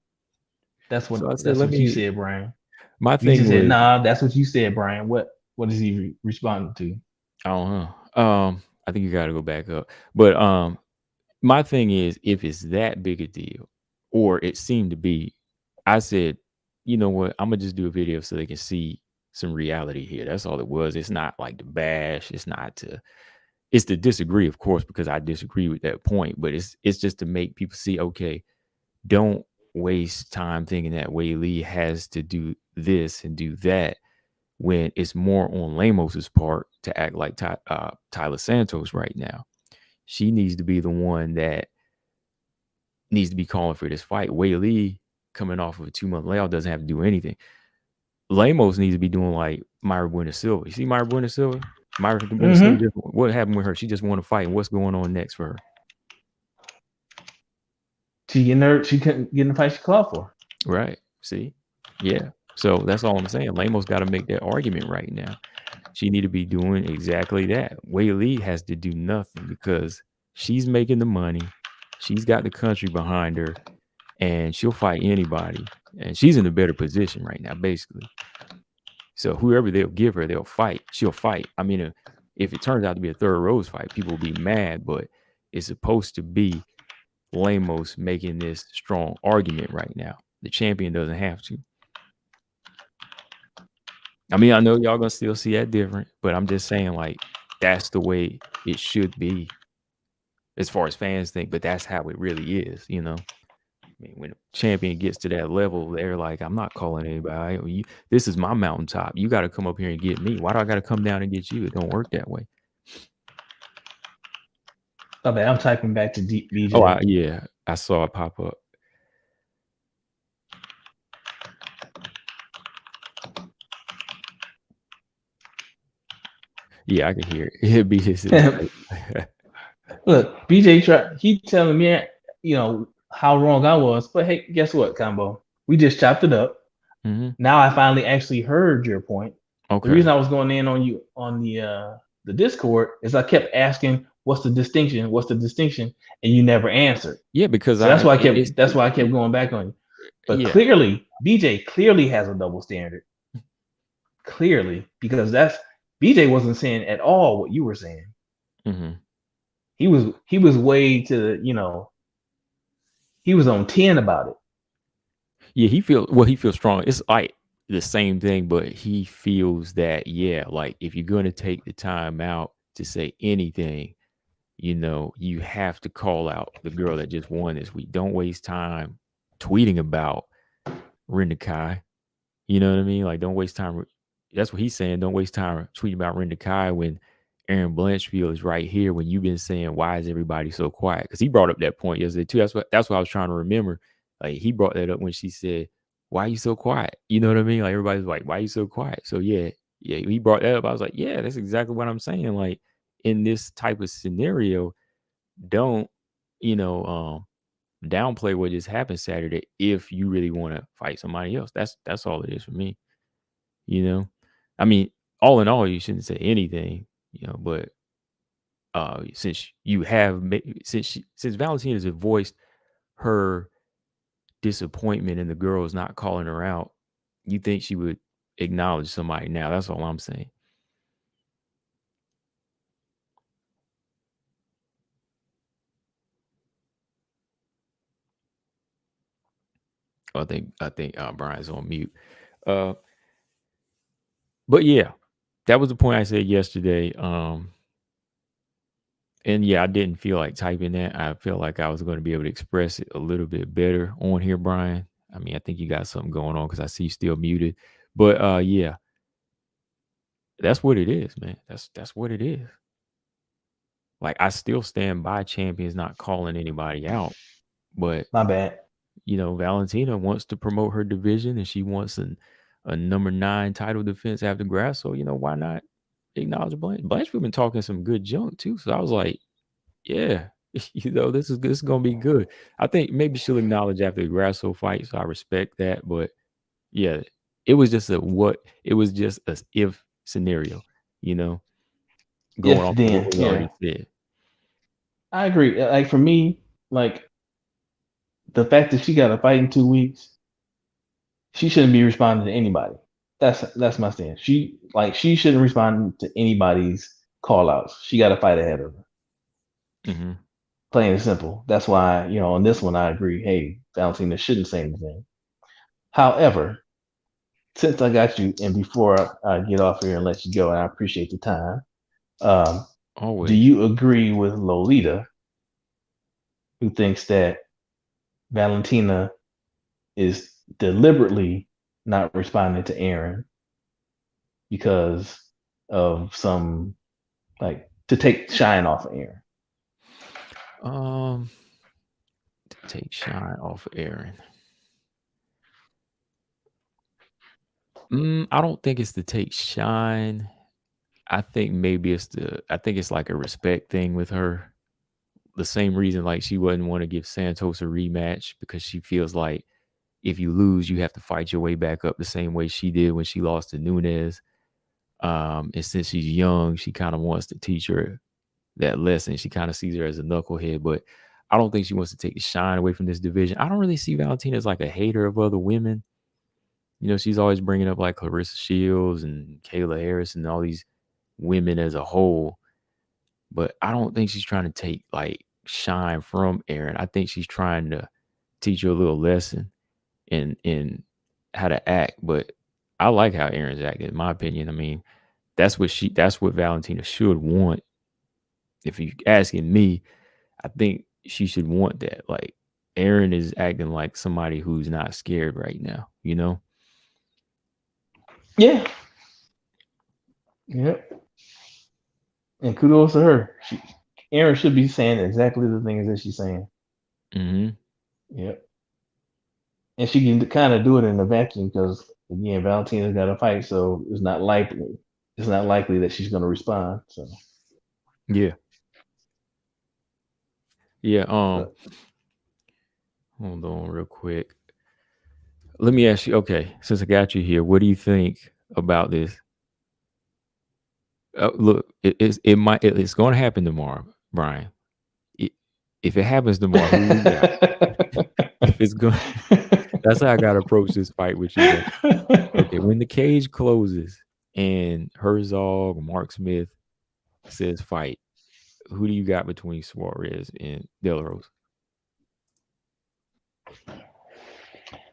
That's what you said, Brian. My thing said, nah, that's what you said, Brian. What is he responding to? I don't know. I think you got to go back up. But my thing is, if it's that big a deal, or it seemed to be, I said, you know what? I'm gonna just do a video so they can see some reality here. That's all it was. It's not like to bash. It's to disagree, of course, because I disagree with that point. But it's just to make people see, okay, don't waste time thinking that Whaley has to do this and do that, when it's more on Lamos's part to act like Tyler Santos right now. She needs to be the one that needs to be calling for this fight. Whaley, coming off of a 2-month layoff, doesn't have to do anything. Lamos needs to be doing like Mayra Bueno Silva. You see Mayra Bueno Silva? Mayra Bueno Silva, what happened with her? She just won a fight. And what's going on next for her? She couldn't get in the fight she called for. Right. See? Yeah. So that's all I'm saying. Lamos got to make that argument right now. She need to be doing exactly that. Whaley has to do nothing because she's making the money. She's got the country behind her, and she'll fight anybody. And she's in a better position right now, basically. So whoever they'll give her, they'll fight. She'll fight. I mean, if it turns out to be a third Rose fight, people will be mad, but it's supposed to be Lamos making this strong argument right now. The champion doesn't have to. I mean, I know y'all gonna still see that different, but I'm just saying, like, that's the way it should be as far as fans think, but that's how it really is, I mean, when a champion gets to that level, they're like, I'm not calling anybody. This is my mountaintop. You got to come up here and get me. Why do I got to come down and get you? It don't work that way. Oh, man, I'm typing back to DJ. Oh, yeah. I saw it pop up. Yeah, I can hear it. It'd be his. Look, BJ he telling me, how wrong I was. But hey, guess what, Combo? We just chopped it up. Mm-hmm. Now I finally actually heard your point. Okay. The reason I was going in on you on the Discord is I kept asking, "What's the distinction? What's the distinction?" And you never answered. Yeah, because that's why I kept going back on you. But clearly, BJ clearly has a double standard. Clearly, because BJ wasn't saying at all what you were saying. Mm-hmm. He was way to he was on 10 about it. Yeah, he feels strong. It's like the same thing, but he feels that, yeah, like if you're gonna take the time out to say anything, you have to call out the girl that just won this week. Don't waste time tweeting about Rinda Kai. You know what I mean? Like, don't waste time. That's what he's saying. Don't waste time tweeting about Rinda Kai when Aaron Blanchfield is right here. When you've been saying, "Why is everybody so quiet?" Because he brought up that point yesterday too. That's what I was trying to remember. Like, he brought that up when she said, "Why are you so quiet?" You know what I mean? Like, everybody's like, "Why are you so quiet?" So yeah, he brought that up. I was like, yeah, that's exactly what I'm saying. Like, in this type of scenario, don't you know downplay what just happened Saturday if you really want to fight somebody else. That's all it is for me. You know, I mean, all in all, you shouldn't say anything. But since you have since Valentina's have voiced her disappointment and the girl is not calling her out, you think she would acknowledge somebody now? That's all I'm saying. I think Brian's on mute. Uh, but yeah, that was the point I said yesterday. And yeah, I didn't feel like typing that. I felt like I was going to be able to express it a little bit better on here, Brian. I mean, I think you got something going on because I see you still muted. But yeah, that's what it is, man. That's what it is. Like, I still stand by champions not calling anybody out. But My bad. Valentina wants to promote her division and she wants a number 9 title defense after Grasso. Why not acknowledge Blanche? Blanchfield been talking some good junk too. So I was like, yeah, this is gonna be good. I think maybe she'll acknowledge after the Grasso fight, so I respect that. But yeah, it was just a if scenario, you know, going If off of what then, was yeah, already said. I agree. Like for me, like the fact that she got a fight in 2 weeks, she shouldn't be responding to anybody. That's my stance. She shouldn't respond to anybody's call outs. She got a fight ahead of her. Hmm. Plain and simple. That's why, on this one I agree. Hey, Valentina shouldn't say anything. However, since I got you, and before I get off here and let you go, and I appreciate the time, do Always. you agree with Lolita, who thinks that Valentina is deliberately not responding to Aaron because of some, like, to take shine off of Aaron? Um, to take shine off of Aaron. I don't think it's to take shine. I think it's like a respect thing with her. The same reason like she wouldn't want to give Santos a rematch because she feels like if you lose, you have to fight your way back up the same way she did when she lost to Nunes. And since she's young, she kind of wants to teach her that lesson. She kind of sees her as a knucklehead, but I don't think she wants to take the shine away from this division. I don't really see Valentina as like a hater of other women. She's always bringing up like Clarissa Shields and Kayla Harris and all these women as a whole, but I don't think she's trying to take like shine from Aaron. I think she's trying to teach her a little lesson in how to act. But I like how Aaron's acting, in my opinion. I mean, that's what Valentina should want. If you're asking me, I think she should want that. Like, Aaron is acting like somebody who's not scared right now. Yeah. Yep. And kudos to her. Aaron should be saying exactly the things that she's saying. Hmm. Yep. And she can kind of do it in a vacuum because again, Valentina's got a fight, so it's not likely. It's not likely that she's going to respond. So, Yeah. Yeah. but Hold on real quick. Let me ask you, okay, since I got you here, what do you think about this? Look, it's going to happen tomorrow, Brian. It, if it happens tomorrow, who we got? If it's going, that's how I got to approach this fight with you, though. Okay, when the cage closes and Herzog, Mark Smith says fight, who do you got between Suarez and De La Rosa?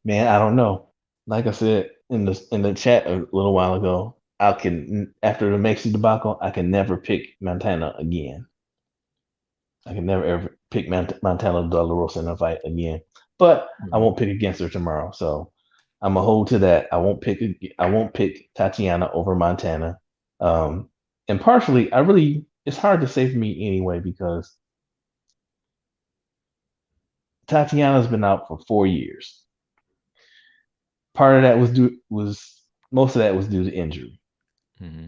Man, I don't know. Like I said in the chat a little while ago, after the Mexi debacle, I can never pick Montana again. I can never ever pick Montana De La Rosa in a fight again. But I won't pick against her tomorrow. So I'm gonna hold to that. I won't pick Tatiana over Montana. And partially, it's hard to say for me anyway because Tatiana's been out for 4 years. Part of that most of that was due to injury. Mm-hmm.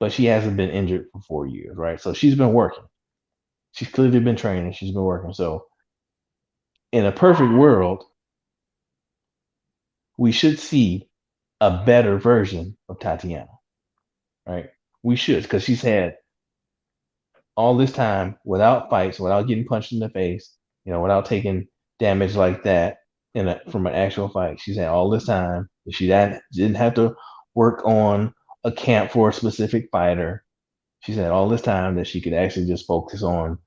But she hasn't been injured for 4 years, right? So she's been working. She's clearly been training. She's been working. So in a perfect world, we should see a better version of Tatiana, right? We should, because she's had all this time without fights, without getting punched in the face, without taking damage like that from an actual fight. She's had all this time. She didn't have to work on a camp for a specific fighter. She's had all this time that she could actually just focus on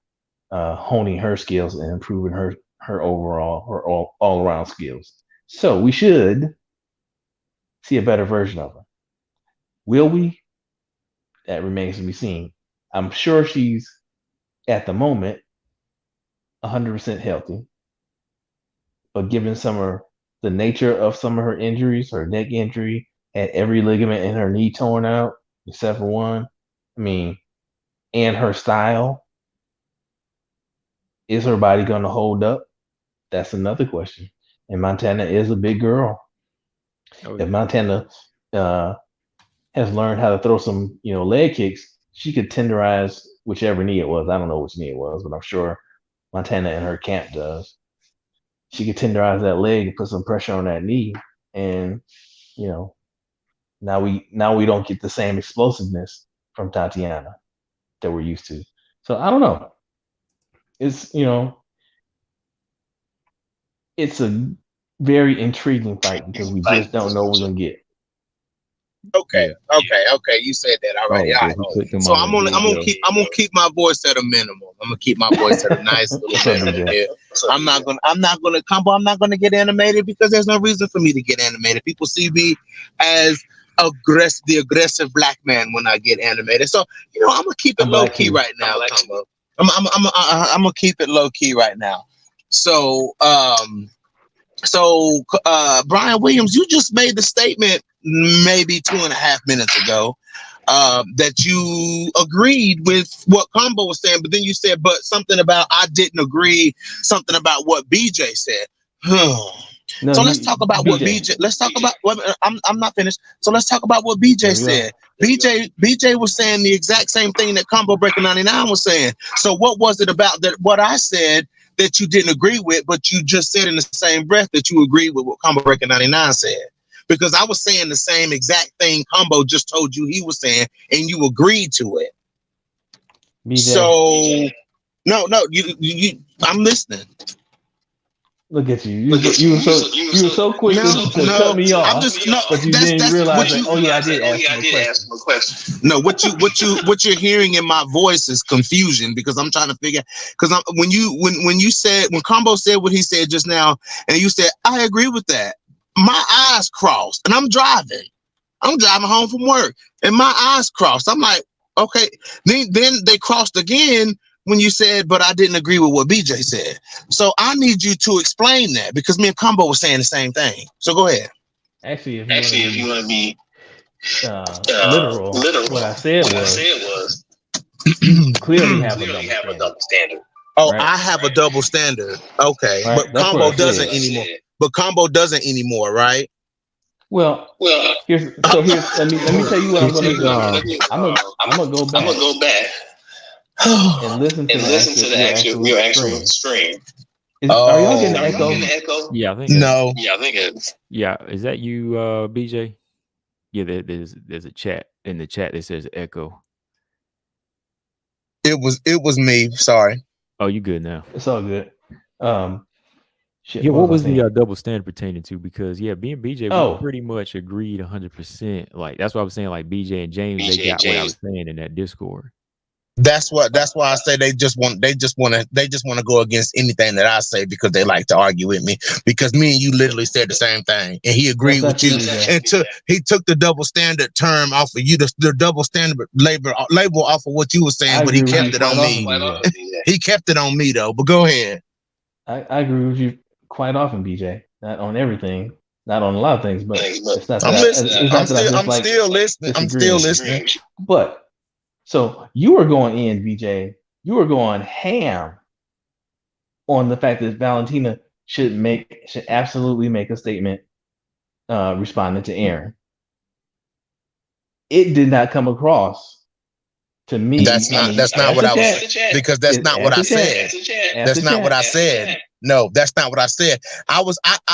honing her skills and improving her overall, all around skills. So we should see a better version of her. Will we? That remains to be seen. I'm sure she's at the moment 100% healthy, but given the nature of some of her injuries, her neck injury, had every ligament in her knee torn out except for one. I mean, and her style, is her body going to hold up? That's another question. And Montana is a big girl. Oh, if Montana has learned how to throw some, leg kicks, she could tenderize whichever knee it was. I don't know which knee it was, but I'm sure Montana in her camp does. She could tenderize that leg and put some pressure on that knee, and now we don't get the same explosiveness from Tatiana that we're used to. So I don't know. It's it's a very intriguing fight because we just don't know what we're gonna get. Okay. You said that already. All right. So I'm gonna keep my voice at a minimum. I'm gonna keep my voice at a nice little minimum here. I'm not gonna get animated because there's no reason for me to get animated. People see me as the aggressive black man when I get animated. So I'm gonna keep it low key right now. I'm gonna keep it low key right now. So Brian Williams, you just made the statement maybe 2.5 minutes ago that you agreed with what Combo was saying, but then you said, but something about I didn't agree, something about what BJ said. No, so let's talk about what BJ. Let's talk about what I'm not finished. So let's talk about what BJ said. BJ was saying the exact same thing that Combo Breaker 99 was saying. So what was it about that? What I said that you didn't agree with, but you just said in the same breath that you agreed with what Combo Breaker 99 said? Because I was saying the same exact thing Combo just told you he was saying, and you agreed to it. BJ. So no, you I'm listening. Look at you. You were so quick to cut me off. But you didn't realize that. I did ask him a question. No, what you're hearing in my voice is confusion because I'm trying to figure. Because when Combo said what he said just now, and you said I agree with that, my eyes crossed, and I'm driving home from work, and my eyes crossed. I'm like, okay. Then they crossed again. When you said, but I didn't agree with what BJ said. So I need you to explain that because me and Combo was saying the same thing. So go ahead. Actually, if you want to be literal, what I said was clearly have a double standard. Oh, right? I have a double standard. Okay. Right? But Combo doesn't anymore. Right? Well, here's let me tell you what I'm gonna do. I'm gonna go back. And listen to the actual stream. Are y'all getting an echo? Yeah, I think no. I think it's. Yeah, is that you, BJ? Yeah, there's a chat in the chat that says echo. It was me. Sorry. Oh, you good now? It's all good. What was the double standard pertaining to? Because me and BJ we pretty much agreed 100%. Like that's what I was saying. Like BJ and James, they got what I was saying in that Discord. That's why I say they just want to go against anything that I say because they like to argue with me. Because me and you literally said the same thing, and he agreed with you. And he took the double standard term off of you, the double standard label off of what you were saying, but he kept it on me. He kept it on me though. But go ahead. I agree with you quite often, BJ. Not on everything, not on a lot of things, but it's not. I'm still listening. But so you were going in, BJ. You were going ham on the fact that Valentina should absolutely make a statement responding to Aaron. It did not come across to me. That's not what I was, because that's not what I said. That's not what I said. No, that's not what I said.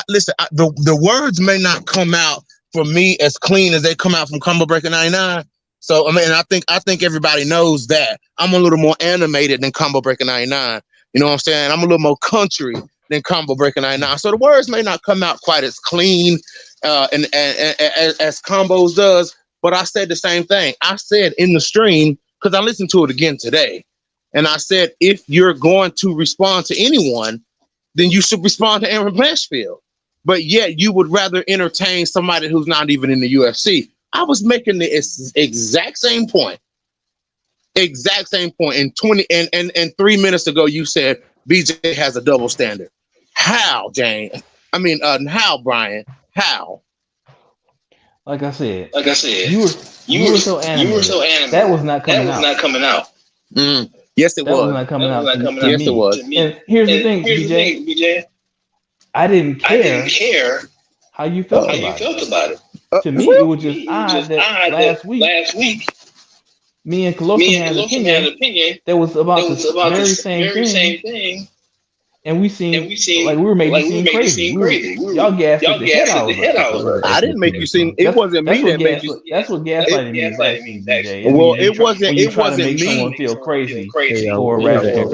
Listen. The words may not come out for me as clean as they come out from Combo Breaker 99. So I mean, I think everybody knows that I'm a little more animated than Combo Breaker 99. You know what I'm saying? I'm a little more country than Combo Breaker 99. So the words may not come out quite as clean and as Combos does. But I said the same thing. I said in the stream, because I listened to it again today, and I said, if you're going to respond to anyone, then you should respond to Aaron Blanchfield. But yet you would rather entertain somebody who's not even in the UFC. I was making the exact same point. Exact same point. And 3 minutes ago, you said BJ has a double standard. How, Jane? I mean, how, Brian? How? Like I said, you were so animated. That was not coming out. Yes, it was. That was not coming out. Yes, it was. And here's the thing, BJ. I didn't care how you felt about it. To me, it was just odd that last week, me and Colossus had an opinion that was about the very same thing. And we seemed like we were making crazy. Y'all gassed the head out of us. I didn't make you seem. It wasn't me that made you. That's what gaslighting means, BJ. Well, it wasn't. It wasn't me. Someone feel crazy or rather.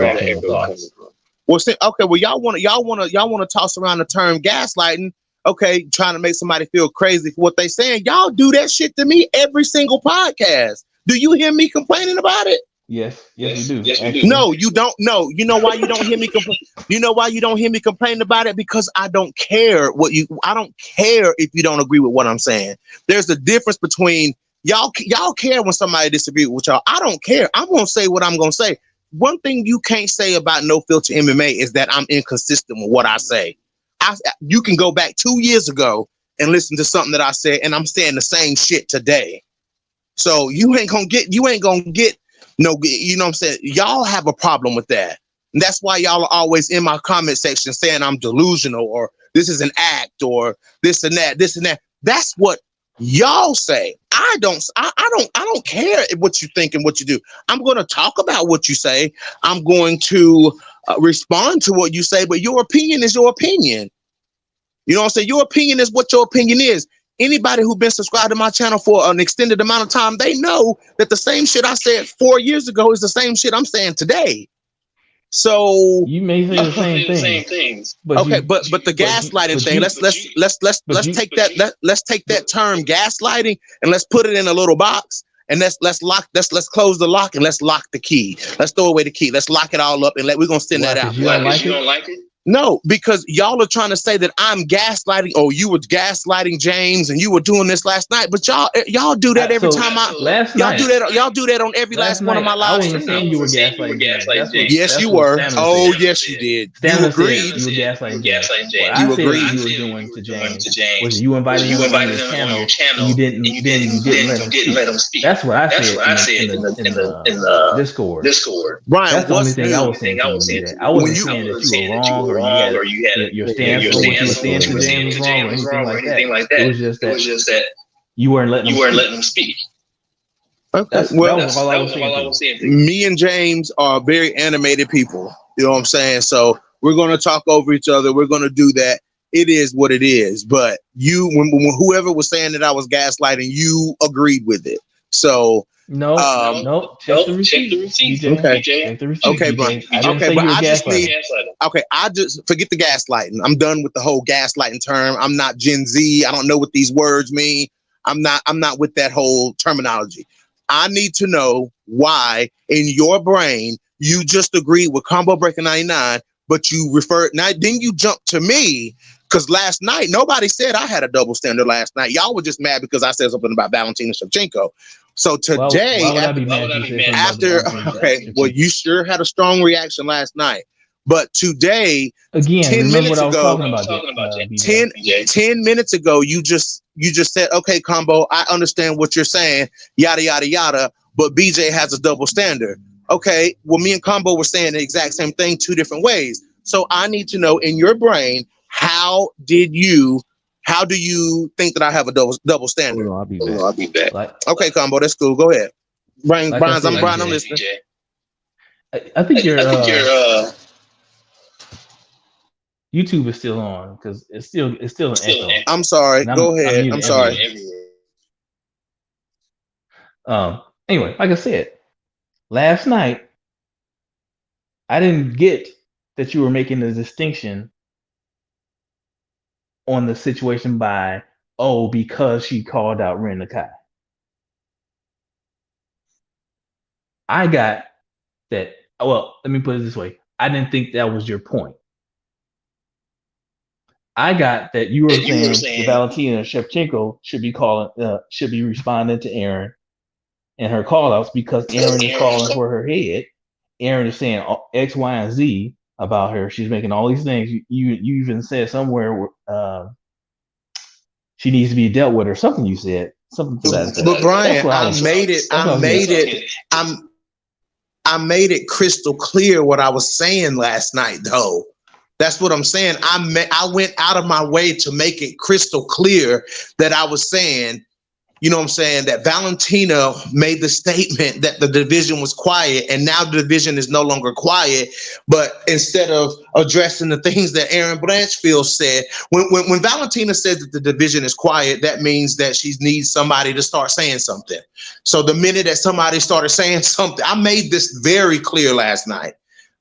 Well, okay. Well, y'all want to toss around the term gaslighting. Okay, trying to make somebody feel crazy for what they saying. Y'all do that shit to me every single podcast. Do you hear me complaining about it? Yes, we do. No, you don't. No, you know why you don't hear me complain? You know why you don't hear me complaining about it? Because I don't care I don't care if you don't agree with what I'm saying. There's a difference between y'all care when somebody disagrees with y'all. I don't care. I'm gonna say what I'm gonna say. One thing you can't say about No Filter MMA is that I'm inconsistent with what I say. You can go back 2 years ago and listen to something that I said, and I'm saying the same shit today. So you ain't gonna get no, you know what I'm saying? Y'all have a problem with that. And that's why y'all are always in my comment section saying I'm delusional or this is an act or this and that. That's what y'all say. I don't care what you think and what you do. I'm going to talk about what you say. I'm going to respond to what you say, but your opinion is your opinion. You know what I'm saying? Your opinion is what your opinion is. Anybody who's been subscribed to my channel for an extended amount of time, they know that the same shit I said 4 years ago is the same shit I'm saying today. So you may say the same things. But the gaslighting thing, let's take that term gaslighting and let's put it in a little box and let's close the lock and let's lock the key. Let's throw away the key. Let's lock it all up and we're gonna send that out. You don't like it? No, because y'all are trying to say that I'm gaslighting. Oh, you were gaslighting James, and you were doing this last night. But y'all do that every time y'all do that on every last one of my live streams. You were gaslighting James. Yes, you were. Oh, yes, you did. You agreed. You were gaslighting James. You agreed. You were doing to James. Was you invited him on your channel? You didn't let him speak. That's what I said in the Discord. Brian, that's the only thing I was saying. I wasn't saying that you were wrong. Or you had your stance for what you were saying to James was wrong or anything like that. It was just that you weren't letting him speak. Okay. That was all I was saying. Me and James are very animated people. You know what I'm saying? So we're going to talk over each other. We're going to do that. It is what it is. But when whoever was saying that I was gaslighting, you agreed with it. So no. Check the receipt. Okay, Brian. I just forget the gaslighting. I'm done with the whole gaslighting term. I'm not Gen Z. I don't know what these words mean. I'm not with that whole terminology. I need to know why in your brain you just agreed with Combo Breaker 99, but you referred now. Then you jump to me because last night nobody said I had a double standard. Last night y'all were just mad because I said something about Valentina Shevchenko. So today, why would I be mad after okay, well, you sure had a strong reaction last night. But today, again, 10 remember minutes what ago, I was talking about, 10 minutes ago, you just said, okay, Combo, I understand what you're saying, yada, yada, yada, but BJ has a double standard. Okay, well, me and Combo were saying the exact same thing 2 different ways. So I need to know in your brain, how do you think that I have a double standard? I'll be back. Okay, Combo, that's cool. Go ahead. Brian, I'm listening. I think your YouTube is still on because it's still an echo. I'm sorry. Go ahead. I'm sorry. Anyway, like I said, last night I didn't get that you were making the distinction on the situation by because she called out Ren Nakai. I got that. Well, let me put it this way. I didn't think that was your point. I got that you were saying that Valentina Shevchenko should be responding to Aaron and her callouts because Aaron is calling for her head. Aaron is saying X, Y, and Z about her. She's making all these things. You even said somewhere she needs to be dealt with or something. You said something to that effect. But Brian, I made it crystal clear what I was saying last night, though. That's what I'm saying. I went out of my way to make it crystal clear that I was saying, you know what I'm saying, that Valentina made the statement that the division was quiet, and now the division is no longer quiet. But instead of addressing the things that Aaron Blanchfield said, when Valentina says that the division is quiet, that means that she needs somebody to start saying something. So the minute that somebody started saying something, I made this very clear last night.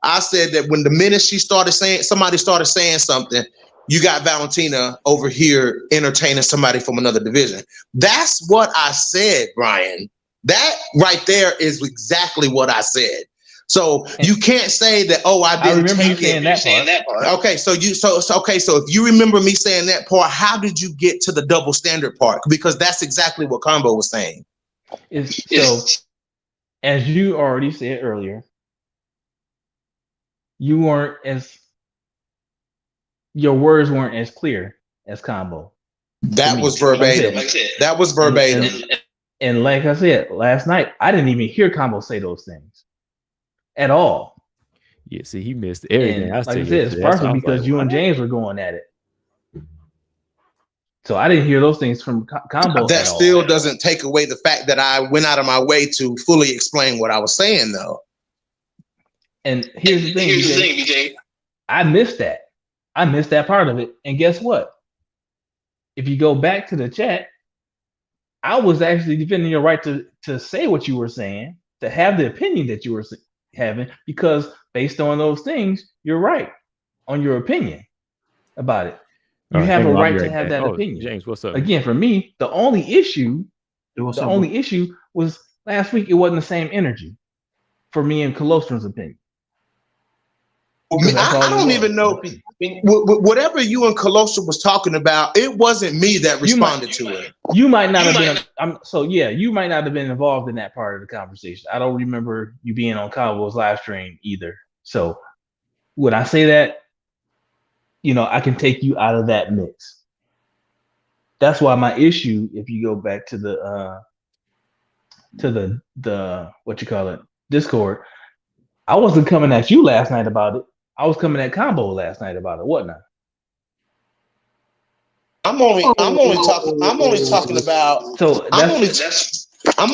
I said that when the minute somebody started saying something, you got Valentina over here entertaining somebody from another division. That's what I said, Brian. That right there is exactly what I said. So you can't say that, I didn't take it. That part. Okay, so if you remember me saying that part, how did you get to the double standard part? Because that's exactly what Combo was saying. So, as you already said earlier, your words weren't as clear as Combo. That was verbatim. That was verbatim. And like I said, last night, I didn't even hear Combo say those things at all. Yeah, see, he missed everything. And like I said, it's partially because you and James were going at it. So I didn't hear those things from Combo. That still doesn't take away the fact that I went out of my way to fully explain what I was saying, though. And here's the thing, BJ. I missed that. I missed that part of it. And guess what? If you go back to the chat, I was actually defending your right to say what you were saying, to have the opinion that you were having, because based on those things, you're right on your opinion about it. You have a right to have that opinion. James, what's up? Again, for me, the only issue was last week. It wasn't the same energy for me and Colostrum's opinion. I don't even know. Whatever you and Colostrum was talking about, it wasn't me that responded to it. You might not have been. You might not have been involved in that part of the conversation. I don't remember you being on Combo's live stream either. So when I say that, I can take you out of that mix. That's why my issue, if you go back to the what you call it, Discord, I wasn't coming at you last night about it. I was coming at Combo last night about it. What now? I'm only talking about. So I'm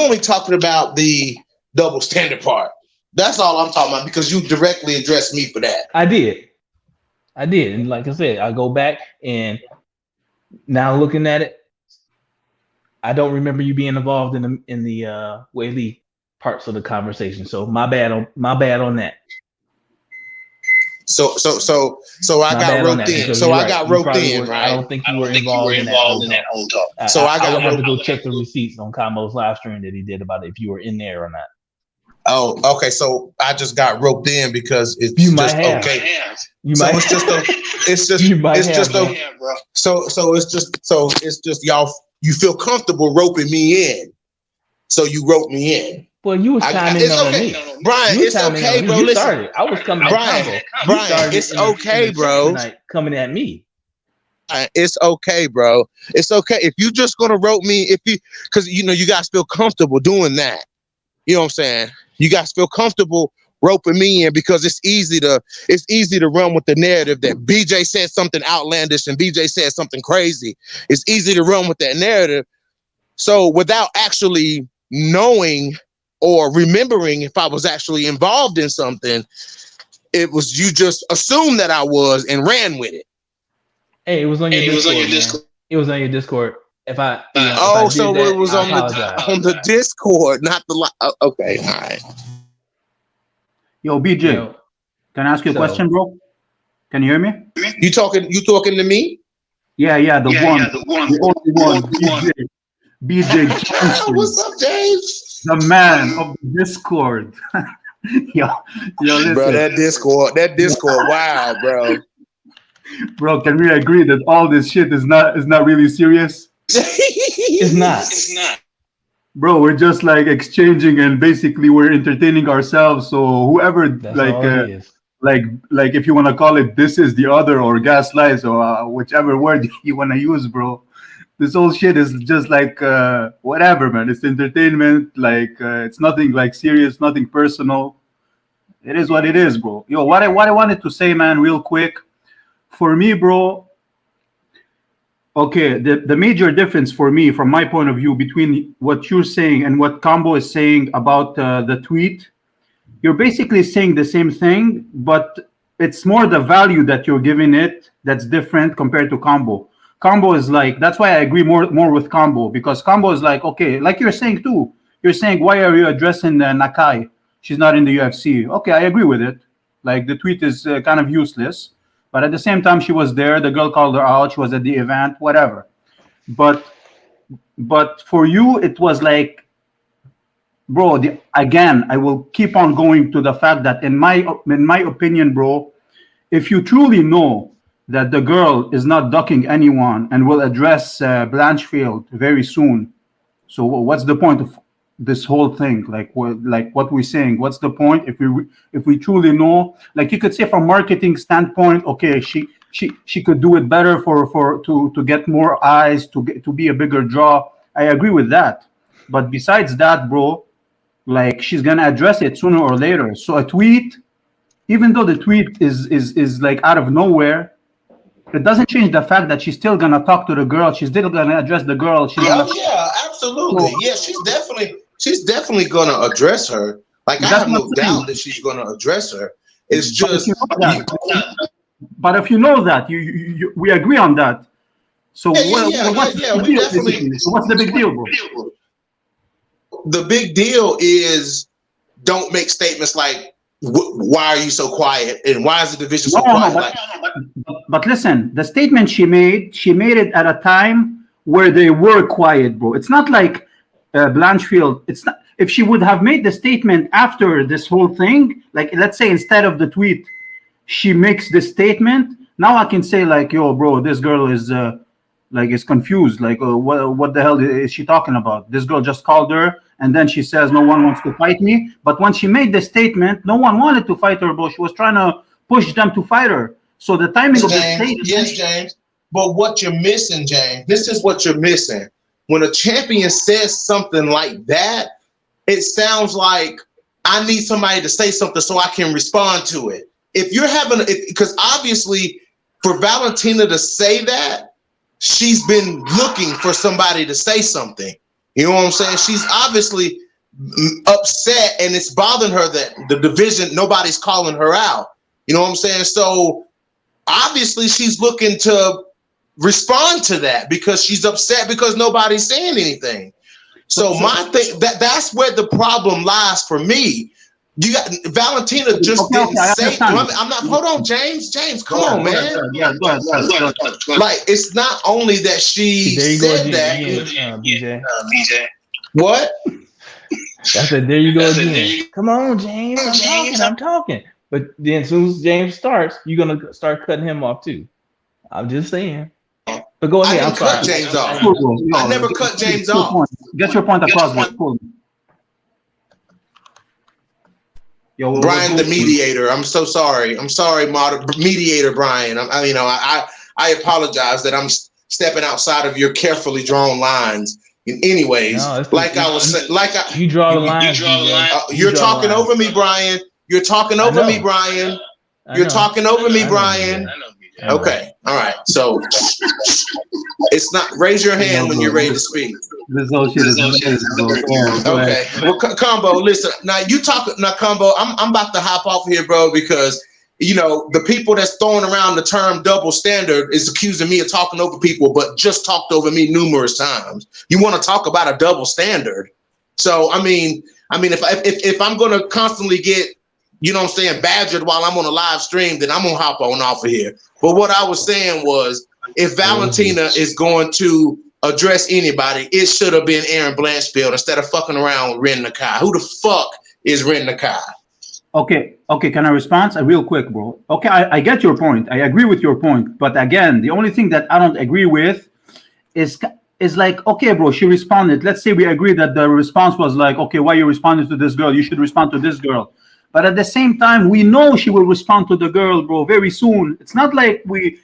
only talking about the double standard part. That's all I'm talking about, because you directly addressed me for that. I did, and like I said, I go back and now looking at it, I don't remember you being involved in the Whaley parts of the conversation. So my bad on that. So I got roped in. So I got roped in, right? I don't think you were involved in that whole talk. So I would have to go check the receipts on Combo's live stream that he did about it, if you were in there or not. Oh, okay. So I just got roped in because it's you just might have. okay. You so might. It's just y'all. You feel comfortable roping me in, so you rope me in. Well, you was chiming in on me, Brian. It's okay, bro. You Listen, started. I was coming Brian. Brian, it's okay, bro. Coming at me. It's okay, bro. It's okay if you just gonna rope me. Because you guys feel comfortable doing that. You know what I'm saying? You guys feel comfortable roping me in because it's easy to run with the narrative that BJ said something outlandish and BJ said something crazy. It's easy to run with that narrative. So without actually knowing or remembering if I was actually involved in something, it was you just assumed that I was and ran with it. Hey, it was on your Discord. It was on your Discord. It was on the Discord, not the okay, all right. Yo, BJ, can I ask you a question, bro? Can you hear me? You talking to me? Yeah, the only one, BJ Johnson. What's up, James? The man of the Discord. yo, listen. Bro, that Discord, wow, bro. Bro, can we agree that all this shit is not really serious? It's not. Bro, we're just like exchanging and basically we're entertaining ourselves. So whoever like if you want to call it this is the other or gaslights or whichever word you want to use, bro. This whole shit is just like whatever, man. It's entertainment. Like it's nothing like serious, nothing personal. It is what it is, bro. Yo, what I wanted to say, man, real quick. For me, bro, okay, the major difference for me, from my point of view, between what you're saying and what Combo is saying about the tweet, you're basically saying the same thing, but it's more the value that you're giving it that's different compared to Combo. Combo is like, that's why I agree more with Combo, because Combo is like, okay, like you're saying too. You're saying, why are you addressing Nakai? She's not in the UFC. Okay, I agree with it. Like the tweet is kind of useless. But at the same time, she was there. The girl called her out. She was at the event, whatever. But for you, it was like, bro, again, I will keep on going to the fact that in my opinion, bro, if you truly know that the girl is not ducking anyone and will address Blanchfield very soon, so what's the point of this whole thing? Like what we're saying, what's the point if we truly know? Like you could say from marketing standpoint, okay, she could do it better to get more eyes, to be a bigger draw. I agree with that. But besides that, bro, like she's gonna address it sooner or later. So a tweet, even though the tweet is like out of nowhere, it doesn't change the fact that she's still gonna talk to the girl. She's still gonna address the girl. Yeah, absolutely. So, yeah, she's definitely gonna address her. Like I have no doubt that she's gonna address her. It's just. But if you know that, we agree on that. So what's the big deal, bro? The big deal is don't make statements like, why are you so quiet? And why is the division so quiet? But listen, the statement she made it at a time where they were quiet, bro. It's not like Blanchfield. It's not. If she would have made the statement after this whole thing, like let's say instead of the tweet, she makes this statement. Now I can say like, yo, bro, this girl is is confused. Like, what the hell is she talking about? This girl just called her. And then she says, no one wants to fight me. But when she made the statement, no one wanted to fight her, bro. She was trying to push them to fight her. So the timing of the statement. Yes, James. But what you're missing, James, this is what you're missing. When a champion says something like that, it sounds like I need somebody to say something so I can respond to it. If you're because obviously for Valentina to say that, she's been looking for somebody to say something. You know what I'm saying? She's obviously upset and it's bothering her that the division, nobody's calling her out. You know what I'm saying? So obviously she's looking to respond to that because she's upset because nobody's saying anything. So my thing, that's where the problem lies for me. You got Valentina just didn't say. I'm not. Hold on, James. Come on, man. Go ahead. Like, it's not only that she said that. BJ. What? I said, there you go again. Come on, James. I'm talking. But then as soon as James starts, you're gonna start cutting him off too. I'm just saying. But go ahead. I didn't cut James off. I never cut James off. Get your point across, bro. Yo, Brian, the mediator. I'm so sorry. I'm sorry, mediator Brian. I apologize that I'm stepping outside of your carefully drawn lines. Anyways, you draw the line. You're talking over me, Brian. You're talking over me, Brian. You're talking over me, Brian. Okay. All right. So it's not. Raise your hand when you're ready to speak. Okay. Well, Combo, listen. Now you talk. Now, Combo, I'm about to hop off here, bro, because the people that's throwing around the term double standard is accusing me of talking over people, but just talked over me numerous times. You want to talk about a double standard? So I mean, if I'm going to constantly get, badgered while I'm on a live stream, then I'm gonna hop on off of here. But what I was saying was, if Valentina is going to address anybody, it should have been Aaron Blanchfield instead of fucking around with Ren Nakai. Who the fuck is Ren Nakai? Okay. Can I respond? Real quick, bro. Okay, I get your point. I agree with your point. But again, the only thing that I don't agree with is like, okay, bro, she responded. Let's say we agree that the response was like, okay, why you responded to this girl? You should respond to this girl. But at the same time, we know she will respond to the girl, bro, very soon. It's not like we're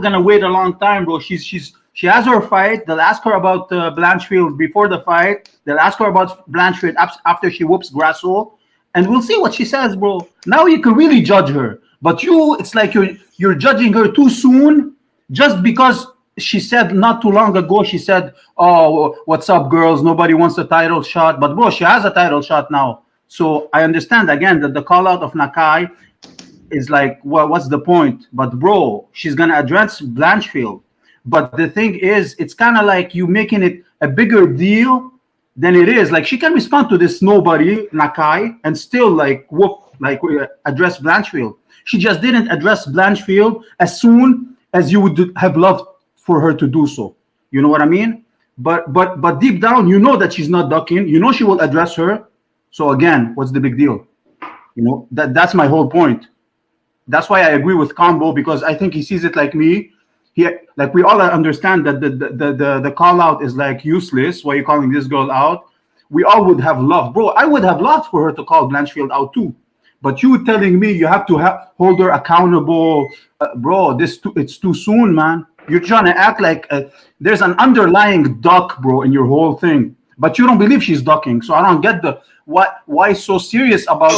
gonna wait a long time, bro. She has her fight. They'll ask her about Blanchfield before the fight. They'll ask her about Blanchfield after she whoops Grasso, and we'll see what she says, bro. Now you can really judge her, but it's like you're judging her too soon, just because she said not too long ago. She said, "Oh, what's up, girls? Nobody wants a title shot," but bro, she has a title shot now. So I understand again that the call out of Nakai is like, what's the point? But bro, she's gonna address Blanchfield. But the thing is, it's kind of like you making it a bigger deal than it is. Like, she can respond to this nobody Nakai and still address Blanchfield. She just didn't address Blanchfield as soon as you would have loved for her to do so. You know what I mean? But deep down, you know that she's not ducking. You know she will address her. So again, what's the big deal? That's my whole point. That's why I agree with Combo, because I think he sees it like me. Like, we all understand that the call out is like useless. Why are you calling this girl out? We all would have loved, bro. I would have loved for her to call Blanchfield out too. But you telling me you have to hold her accountable, bro? It's too soon, man. You're trying to act like there's an underlying duck, bro, in your whole thing. But you don't believe she's ducking, so I don't get why so serious about.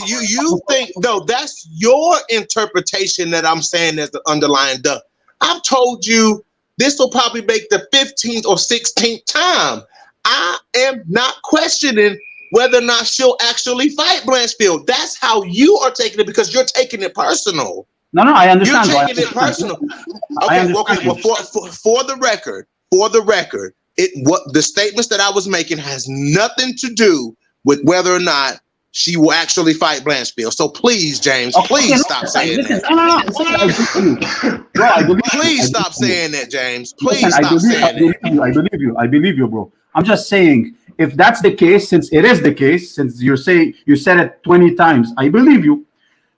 You think though that's your interpretation that I'm saying there's the underlying duck. I've told you this will probably make the 15th or 16th time. I am not questioning whether or not she'll actually fight Blanchfield. That's how you are taking it, because you're taking it personal. No, I understand. You're taking it personal. Okay. Well, for the record, what the statements that I was making has nothing to do with whether or not she will actually fight Blanchfield. So please, James, please stop saying that. Please stop saying that, James. Please stop saying that. I believe you, bro. I'm just saying, if that's the case, since it is the case, since you said it 20 times, I believe you.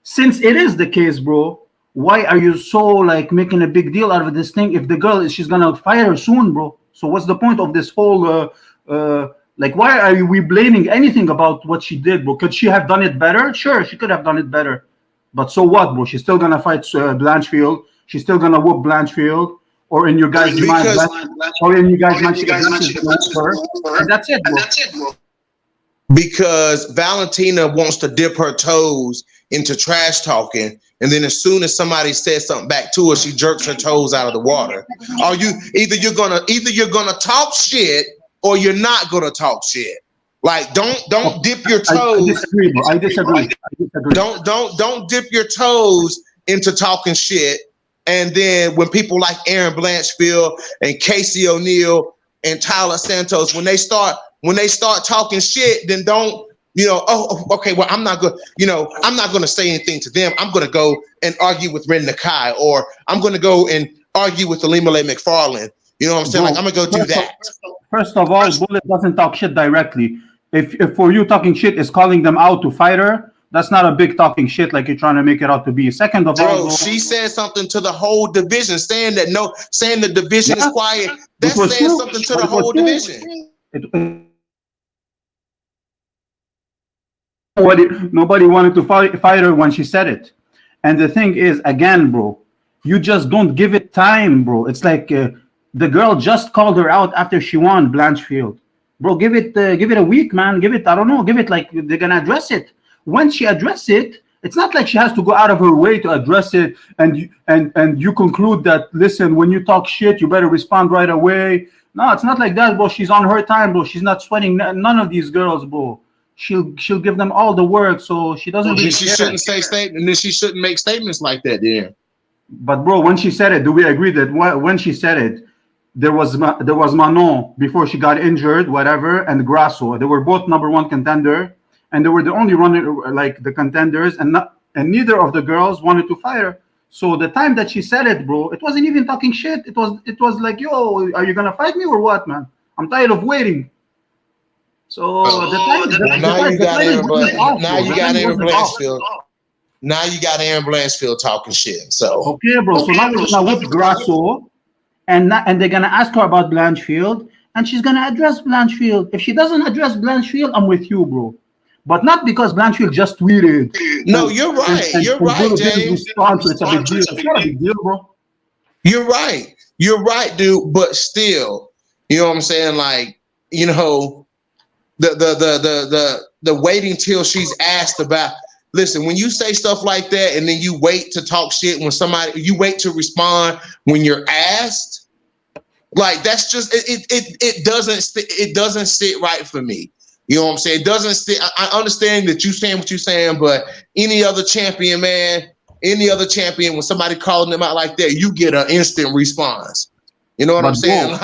Since it is the case, bro, why are you so like making a big deal out of this thing? If the girl, she's gonna fire her soon, bro. So what's the point of this whole like, why are we blaming anything about what she did, bro? Could she have done it better? Sure, she could have done it better. But so what, bro? She's still gonna fight Blanchfield. She's still gonna whoop Blanchfield. Or in your guys' mind, and that's it, bro. Because Valentina wants to dip her toes into trash talking, and then as soon as somebody says something back to her, she jerks her toes out of the water. Either you're gonna talk shit or you're not gonna talk shit. Like, don't dip your toes. I disagree. Don't dip your toes into talking shit. And then when people like Aaron Blanchfield and Casey O'Neill and Tyler Santos, when they start talking shit, then don't okay, well, I'm not going to say anything to them. I'm going to go and argue with Ren Nakai, or I'm going to go and argue with Elimele McFarland. You know what I'm saying? Like, I'm going to go do that. First of all, Bullet doesn't talk shit directly. If for you talking shit is calling them out to fight her, that's not a big talking shit like you're trying to make it out to be. Second of all, she said something to the whole division, saying the division is quiet. That's saying something to the whole division. Nobody wanted to fight her when she said it. And the thing is, again, bro, you just don't give it time, bro. It's like the girl just called her out after she won Blanchfield. Bro, give it a week, man. Give it like they're gonna address it. When she address it, it's not like she has to go out of her way to address it. And you conclude that, listen, when you talk shit, you better respond right away. No, it's not like that, bro. She's on her time, bro. She's not sweating none of these girls, bro. She'll give them all the work, so she doesn't. Really she shouldn't say statements. Then she shouldn't make statements like that. Then. But bro, when she said it, do we agree that when she said it, there was Manon before she got injured, whatever, and Grasso. They were both #1 contender, and they were the only the contenders, and neither of the girls wanted to fight her. So the time that she said it, bro, it wasn't even talking shit. It was like, yo, are you gonna fight me or what, man? I'm tired of waiting. So now you got Aaron Blanchfield. Now you got Aaron Blanchfield talking shit. So okay, bro. So now we're gonna whip Grasso, and they're gonna ask her about Blanchfield, and she's gonna address Blanchfield. If she doesn't address Blanchfield, I'm with you, bro. But not because Blanchfield just tweeted. No, you're right. You're right, James. It's a big deal. It's not a big deal, bro. You're right. You're right, dude. But still, you know what I'm saying? Like, you know. The waiting till she's asked about. Listen, when you say stuff like that and then you wait to talk shit you wait to respond when you're asked, like that's just it doesn't sit right for me. You know what I'm saying? It doesn't sit. I understand that you saying what you're saying, but any other champion, when somebody calling them out like that, you get an instant response. You know what I'm saying?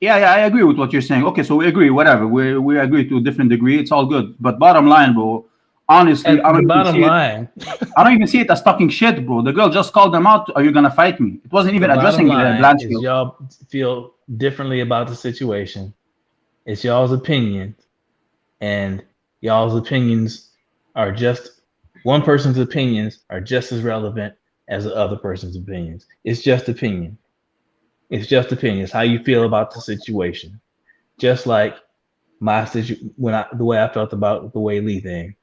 Yeah, I agree with what you're saying. Okay, so we agree, whatever. We agree to a different degree. It's all good. But bottom line, bro, honestly, I don't even see it as talking shit, bro. The girl just called them out. Are you gonna fight me? It wasn't even addressing Blanchfield. Y'all feel differently about the situation. It's y'all's opinion, and y'all's opinions are just one person's opinions are just as relevant as the other person's opinions. It's just opinion. It's just opinions. How you feel about the situation, just like the way I felt about the Wei Lee thing.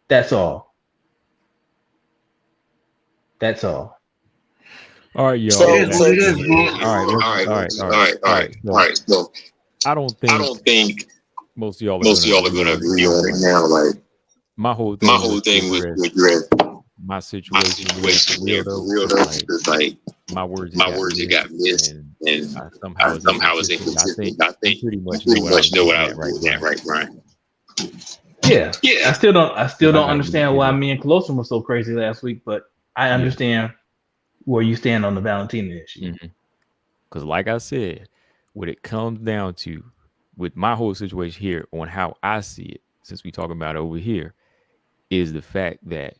That's all. That's all. All right, y'all. All right. So I don't think most of y'all are going to agree on it now. Like my whole thing with Greg. My situation is real though. Like my words got missed, and I somehow was inconsistent. I think pretty much know what I was doing right, Brian. Yeah. I still don't understand why me and Colossus were so crazy last week, but I understand where you stand on the Valentina issue. Because, like I said, what it comes down to with my whole situation here, on how I see it, since we talking about it over here, is the fact that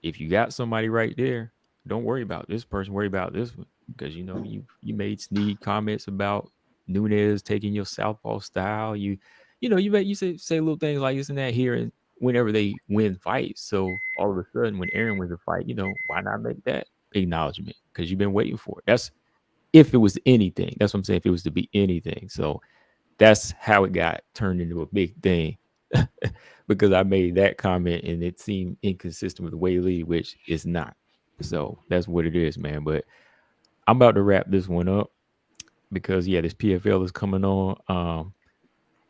if you got somebody right there, don't worry about this person, worry about this one. Because, you know, you made sneak comments about Nunes taking your southpaw style. You say little things like this and that here, and whenever they win fights. So all of a sudden, when Aaron wins a fight, you know, why not make that acknowledgement? Because you've been waiting for it. That's if it was anything. That's what I'm saying. If it was to be anything. So that's how it got turned into a big thing. Because I made that comment and it seemed inconsistent with Wei Lee, which is not. So that's what it is, man. But I'm about to wrap this one up because this PFL is coming on.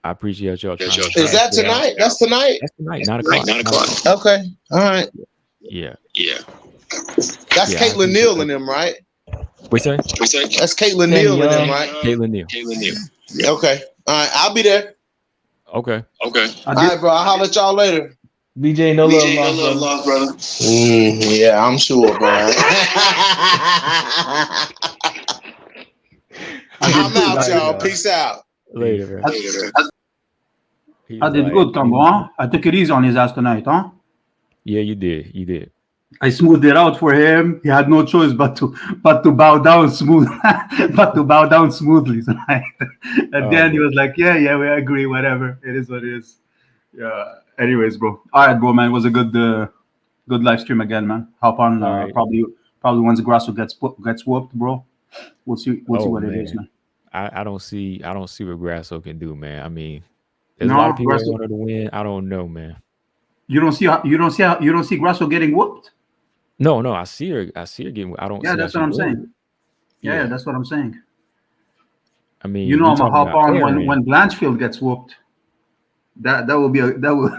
I appreciate y'all. Is that tonight? That's tonight. That's tonight. 9 o'clock. 9 o'clock. Okay. All right. Yeah. That's Caitlin Neal and them, right? What's that? That's Caitlin Neal and them, right? Caitlin Neal. Yeah. Okay. All right. I'll be there. Okay. All right, bro. I'll holler at y'all later. BJ, no love lost, brother. Yeah, I'm sure, bro. I'm out, y'all. Peace out. Later, bro. He I was did like, good, Combo, huh? I took it easy on his ass tonight, huh? yeah, you did. You did. I smoothed it out for him. He had no choice but to bow down smooth, but to bow down smoothly tonight. At the Oh, end, he man. was like, "Yeah, yeah, we agree. Whatever. It is what it is." Yeah. Anyways, bro. All right, bro, man. It was a good live stream again, man. Hop on. All right. Probably once Grasso gets whooped, bro. We'll see Oh, what it is, man. man. I don't see what Grasso can do, man. I mean, there's a lot of No, people that Grasso. want her to win. I don't know, man. You don't see Grasso getting whooped. No, no, I see her. I see her getting. I don't Yeah, see how that's what she I'm wins. saying. Yeah, Yeah. that's what I'm saying. I You mean, know, we I'm gonna talking hop about on Aaron. when Blanchfield gets whooped. That will be that will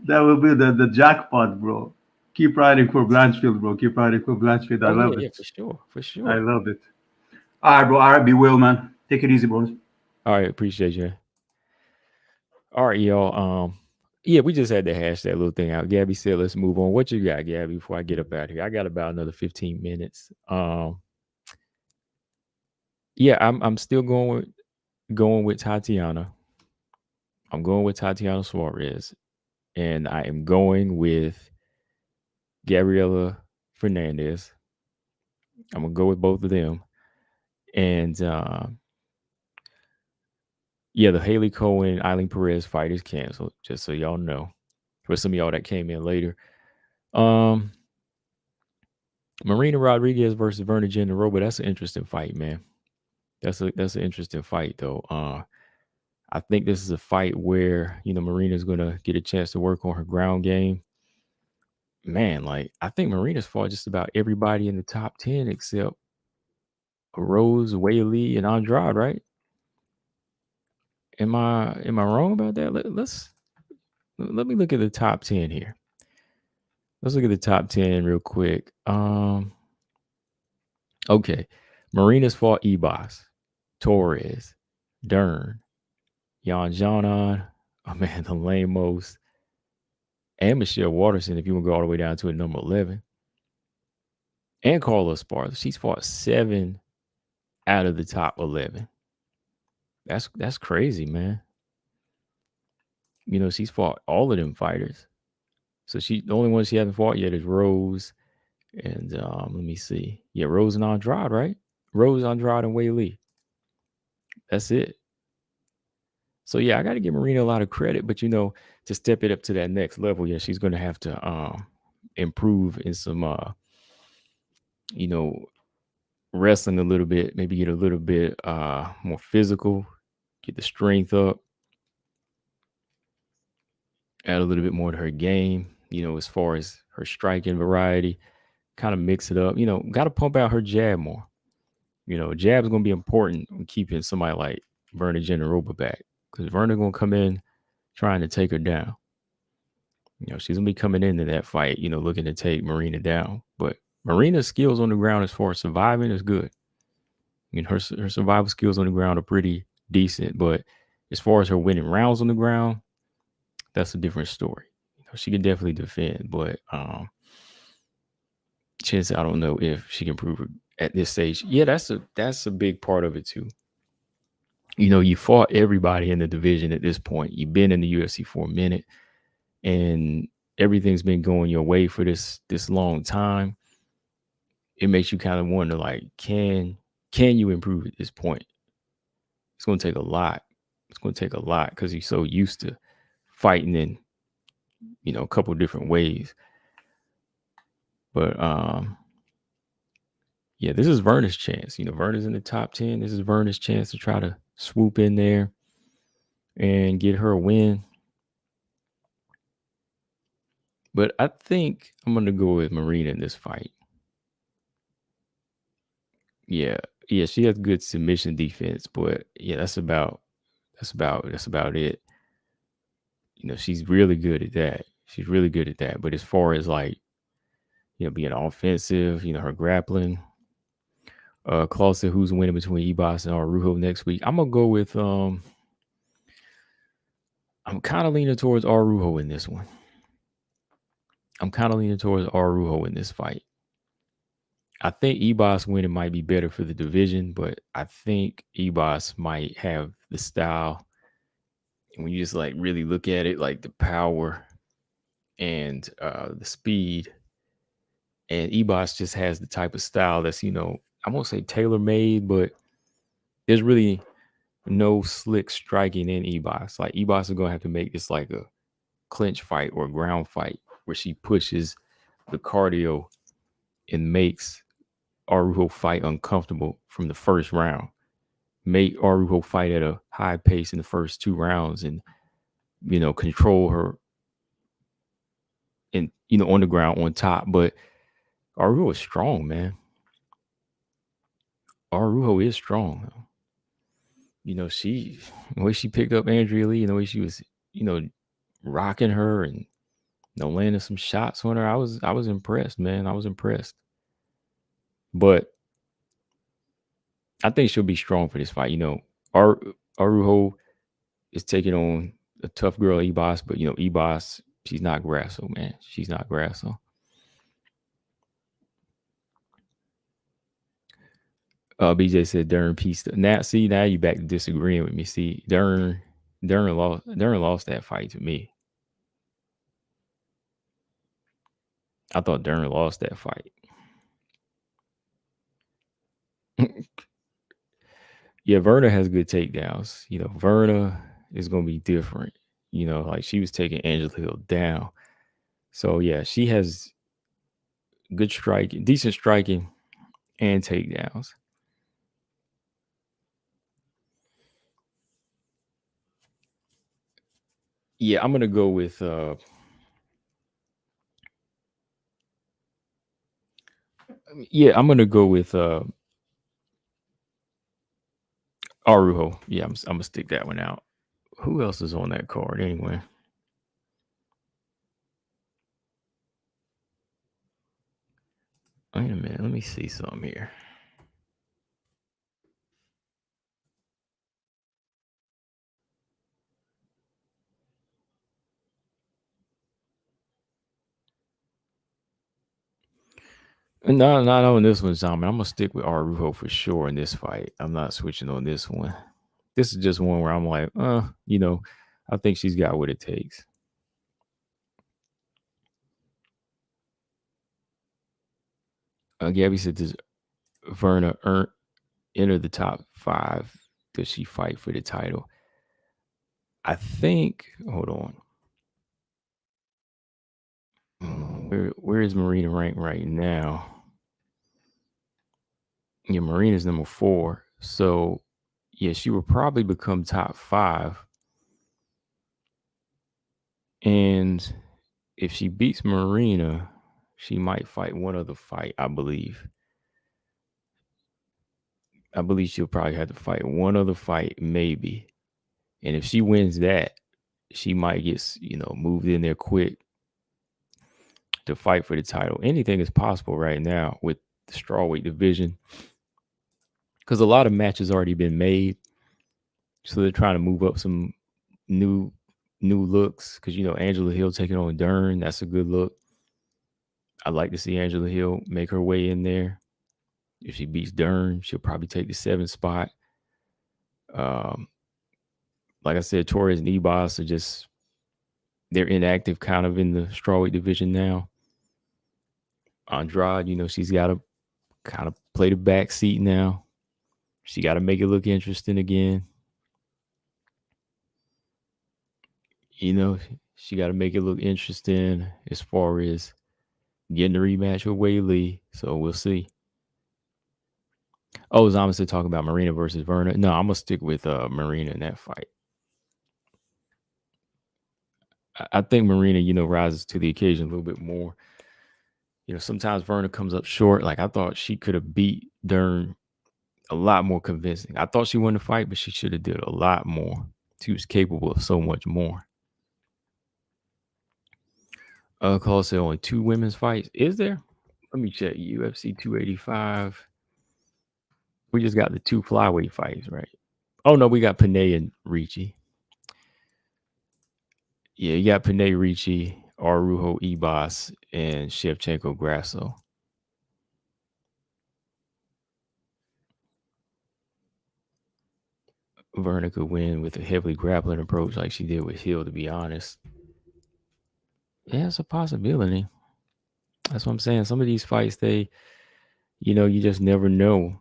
that will be the jackpot, bro. Keep riding for Blanchfield, bro. Keep riding for Blanchfield. I Oh yeah, love yeah, it. for sure, for I sure. love it. All right, bro. All right, be well, man. Take it easy, bros. All right, appreciate you. All right, y'all. Yeah, we just had to hash that little thing out. Gabby said, "Let's move on." What you got, Gabby? Before I get up out here, I got about another 15 minutes. Yeah, I'm still going with Tatiana. I'm going with Tatiana Suarez, and I am going with Gabriela Fernandez. I'm gonna go with both of them, and yeah, the Haley Cowan Eileen Perez fight is canceled. Just so y'all know, for some of y'all that came in later. Um, Marina Rodriguez versus Verna Genderoba. That's an interesting fight, man. That's an interesting fight though. I think this is a fight where Marina's gonna get a chance to work on her ground game. Man, like I think Marina's fought just about everybody in the top 10 except Rose, Wei Lee, and Andrade, right? Am I wrong about that? Let me look at the top 10 here. Let's look at the top 10 real quick. Okay. Marina's fought Ebos, Torres, Dern, Jan Janan, Amanda Lemos, and Michelle Watterson, if you want to go all the way down to a number 11. And Carla Esparza. She's fought 7 out of the top 11. That's crazy, man. She's fought all of them fighters. So the only one she hasn't fought yet is Rose and let me see. Yeah, Rose and Andrade, right? Rose, Andrade, and Wei Lee. That's it. So yeah, I got to give Marina a lot of credit, but to step it up to that next level, yeah, she's going to have to improve in some you know, wrestling a little bit, maybe get a little bit more physical, get the strength up, add a little bit more to her game, as far as her striking variety, kind of mix it up, got to pump out her jab more. Jab's going to be important in keeping somebody like Verna Genderoba back because Verna going to come in trying to take her down. She's going to be coming into that fight, looking to take Marina down. But Marina's skills on the ground as far as surviving is good. Her survival skills on the ground are pretty decent, but as far as her winning rounds on the ground, that's a different story. She can definitely defend, but Chance, I don't know if she can prove it at this stage. Yeah, that's a big part of it too. You fought everybody in the division at this point. You've been in the UFC for a minute, and everything's been going your way for this long time. It makes you kind of wonder, like, can you improve at this point? It's going to take a lot. It's going to take a lot because you're so used to fighting in, a couple different ways. But yeah, this is Verna's chance. Verna's in the top 10. This is Verna's chance to try to swoop in there and get her a win. But I think I'm going to go with Marina in this fight. Yeah. Yeah, she has good submission defense, but yeah, that's about it. She's really good at that. She's really good at that. But as far as like, being offensive, her grappling. Claus said who's winning between Ebos and Arujo next week. I'm gonna go with I'm kind of leaning towards Arujo in this one. I'm kind of leaning towards Arujo in this fight. I think Ebos winning might be better for the division, but I think Ebos might have the style And when you just like really look at it, like the power and the speed, and Ebos just has the type of style that's, I won't say tailor made, but there's really no slick striking in Ebos. Like Ebos is gonna have to make this like a clinch fight or ground fight where she pushes the cardio and makes Arujo fight uncomfortable from the first round. Make Arujo fight at a high pace in the first 2 rounds and, control her and, on the ground on top. But Arujo is strong, man. Arujo is strong. The way she picked up Andrea Lee and the way she was, rocking her and, landing some shots on her. I was impressed, man. I was impressed. But I think she'll be strong for this fight. Arujo is taking on a tough girl, Ebos, but Ebos, she's not Grasso, man. She's not Grasso. BJ said Dern pieced. Now you back to disagreeing with me. See, Dern lost that fight to me. I thought Dern lost that fight. Yeah, Verna has good takedowns. Verna is going to be different. Like she was taking Angela Hill down. So, yeah, she has good striking, decent striking, and takedowns. Yeah, I'm going to go with I'm going to go with Arujo. Yeah, I'm going to stick that one out. Who else is on that card anyway? Wait a minute. Let me see something here. No, not on this one, Simon. I'm going to stick with Arujo for sure in this fight. I'm not switching on this one. This is just one where I'm like, I think she's got what it takes. Gabby said, does Verna enter the top 5? Does she fight for the title? I think, hold on. Where is Marina ranked right now? Yeah, Marina's number 4. So, yeah, she will probably become top 5. And if she beats Marina, she might fight one other fight, I believe. I believe she'll probably have to fight one other fight, maybe. And if she wins that, she might get, moved in there quick to fight for the title. Anything is possible right now with the strawweight division because a lot of matches already been made. So they're trying to move up some new looks because, Angela Hill taking on Dern. That's a good look. I'd like to see Angela Hill make her way in there. If she beats Dern, she'll probably take the 7th spot. Like I said, Torres and Ebos are they're inactive kind of in the strawweight division now. Andrade, she's got to kind of play the back seat now. She got to make it look interesting again. She got to make it look interesting as far as getting the rematch with Wei Lee. So we'll see. Oh, Zama said talking about Marina versus Verna. No, I'm going to stick with Marina in that fight. I think Marina, rises to the occasion a little bit more. Sometimes Verna comes up short. Like I thought she could have beat Dern a lot more convincing. I thought she won the fight, but she should have did a lot more. She was capable of so much more. Call said only 2 women's fights. Is there? Let me check. UFC 285. We just got the 2 flyweight fights, right? Oh no, we got Panay and Ricci. Yeah, you got Panay, Ricci, Arujo, Ebos, and Shevchenko, Grasso. Verna could win with a heavily grappling approach like she did with Hill, to be honest. Yeah, it's a possibility. That's what I'm saying. Some of these fights, you just never know.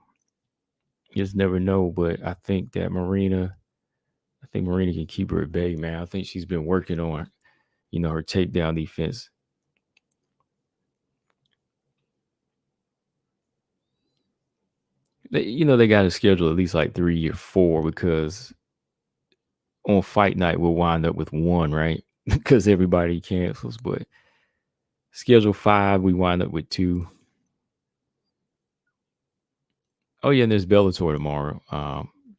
You just never know. But I think Marina can keep her at bay, man. I think she's been working on, her takedown defense. They got to schedule at least like 3 or 4 because on fight night we'll wind up with 1, right? Because everybody cancels. But schedule 5, we wind up with 2. Oh yeah, and there's Bellator tomorrow.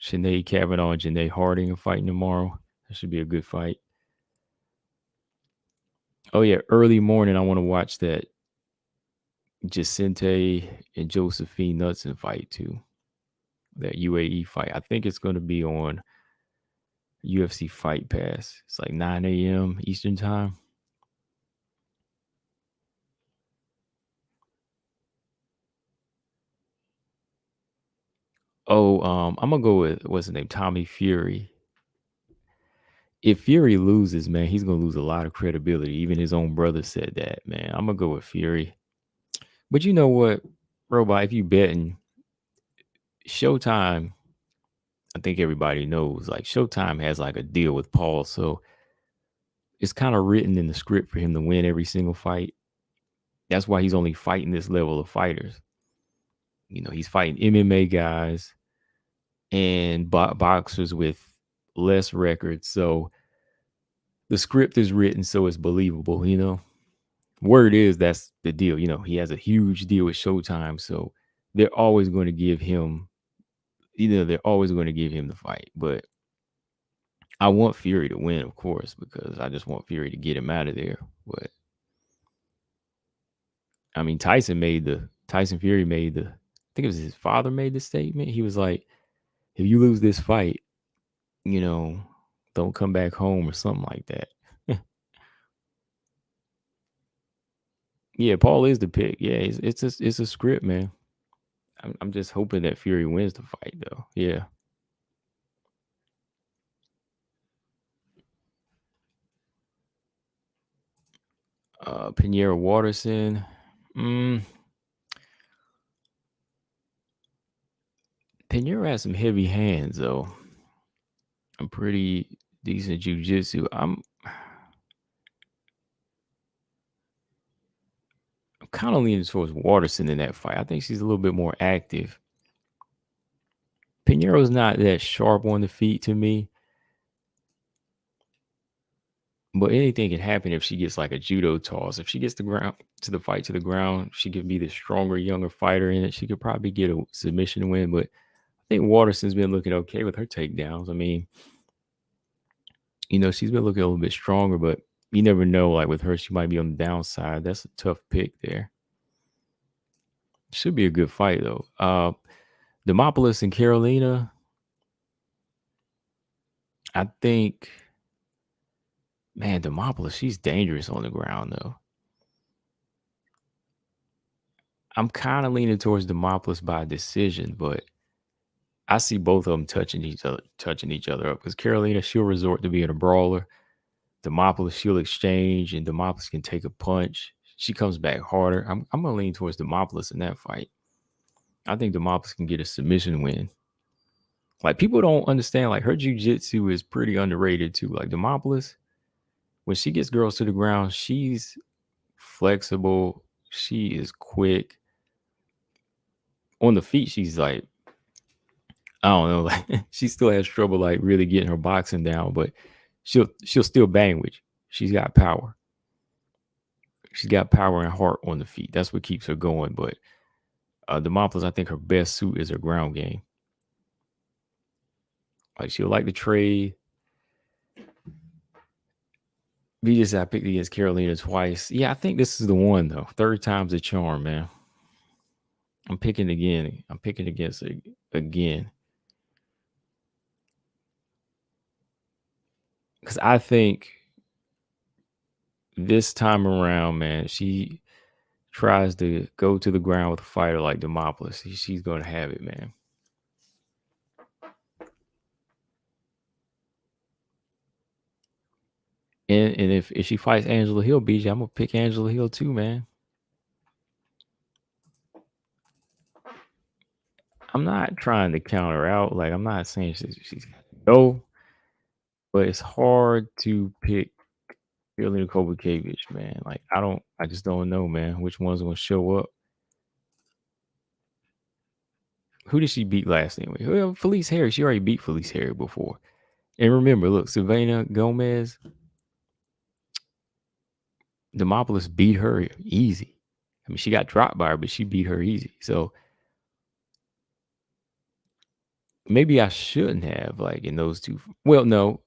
Sinead Kavanaugh and Janae Harding are fighting tomorrow. That should be a good fight. Oh yeah, early morning I want to watch that Jacente and Josephine Knudsen fight too. That UAE fight. I think it's going to be on UFC Fight Pass. It's like 9 a.m. Eastern time. Oh, I'm gonna go with what's his name, Tommy Fury. If Fury loses, man, he's gonna lose a lot of credibility. Even his own brother said that, man. I'm gonna go with Fury. But you know what, Robot? If you betting, Showtime, I think everybody knows, like Showtime has like a deal with Paul, so it's kind of written in the script for him to win every single fight. That's why he's only fighting this level of fighters. He's fighting MMA guys and boxers with less records. So the script is written so it's believable, Word is that's the deal. He has a huge deal with Showtime. So they're always going to give him, they're always going to give him the fight. But I want Fury to win, of course, because I just want Fury to get him out of there. But I mean, Tyson Fury made I think it was his father made the statement. He was like, if you lose this fight, don't come back home or something like that. Yeah, Paul is the pick. Yeah, it's a script, man. I'm just hoping that Fury wins the fight, though. Yeah. Pinheiro Waterson. Pinheiro has some heavy hands, though. I'm pretty decent jiu-jitsu. I'm kind of leaning towards Waterson in that fight. I think she's a little bit more active. Pinheiro's not that sharp on the feet to me. But anything can happen if she gets like a judo toss. If she gets the fight to the ground, she could be the stronger, younger fighter in it. She could probably get a submission win. But I think Waterson's been looking okay with her takedowns. I mean, she's been looking a little bit stronger, but you never know. Like with her, she might be on the downside. That's a tough pick there. Should be a good fight though. Demopoulos and Carolina. I think, man, Demopoulos, she's dangerous on the ground though. I'm kind of leaning towards Demopoulos by decision, but I see both of them touching each other up because Carolina, she'll resort to being a brawler. Demopoulos, she'll exchange, and Demopoulos can take a punch. She comes back harder. I'm gonna lean towards Demopoulos in that fight. I think Demopoulos can get a submission win. Like people don't understand, like her jiu-jitsu is pretty underrated too. Like Demopoulos, when she gets girls to the ground, she's flexible. She is quick. On the feet, she's like, I don't know, like she still has trouble like really getting her boxing down, but she'll still bang with you. She's got power. She's got power and heart on the feet. That's what keeps her going. But Demopoulos, I think her best suit is her ground game. Like she'll like to trade. BJ, I picked against Carolina twice. Yeah, I think this is the one though. 3rd time's a charm, man. I'm picking again. I'm picking against it again. Because I think this time around, man, she tries to go to the ground with a fighter like Demopoulos. She's going to have it, man. And if she fights Angela Hill, BJ, I'm gonna pick Angela Hill too, man. I'm not trying to count her out. Like, I'm not saying she's no, but it's hard to pick Karolina Kowalkiewicz, man. Like, I just don't know, man, which one's gonna show up. Who did she beat last anyway? Well, Felice Harry. She already beat Felice Harry before. And remember, look, Savannah Gomez, Demopoulos beat her easy. I mean, she got dropped by her, but she beat her easy. So maybe I shouldn't have, like, in those two. Well, no.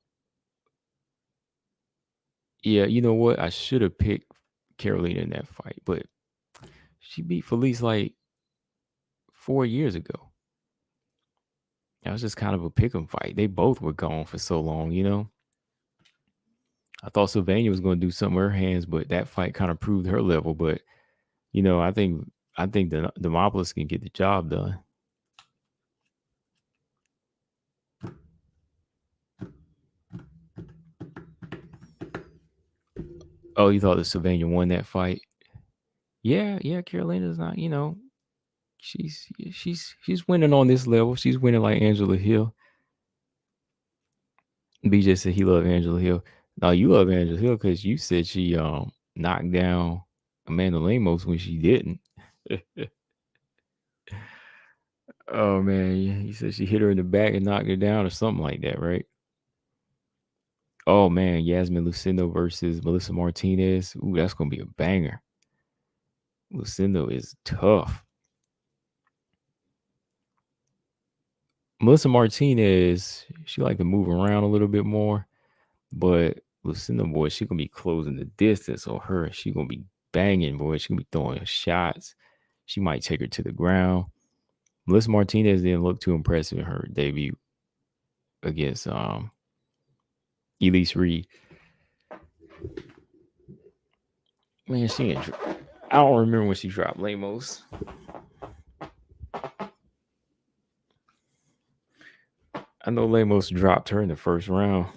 Yeah, you know what? I should have picked Karolina in that fight, but she beat Felice like 4 years ago. That was just kind of a pick'em fight. They both were gone for so long, you know. I thought Sylvania was going to do something with her hands, but that fight kind of proved her level. But you know, I think the Demopoulos can get the job done. Oh, you thought that Sylvania won that fight? Yeah, Carolina's not, you know, she's winning on this level. She's winning like Angela Hill. BJ said he loved Angela Hill. No, you love Angela Hill because you said she knocked down Amanda Lemos when she didn't. Oh man, he said she hit her in the back and knocked her down or something like that, right? Oh man, Yasmin Lucindo versus Melissa Martinez. Ooh, that's gonna be a banger. Lucindo is tough. Melissa Martinez, she like to move around a little bit more, but Lucindo, boy, she gonna be closing the distance on her. She gonna be banging, boy. She gonna be throwing shots. She might take her to the ground. Melissa Martinez didn't look too impressive in her debut against Elise Reed. Man, I don't remember when she dropped Lemos. I know Lemos dropped her in the first round.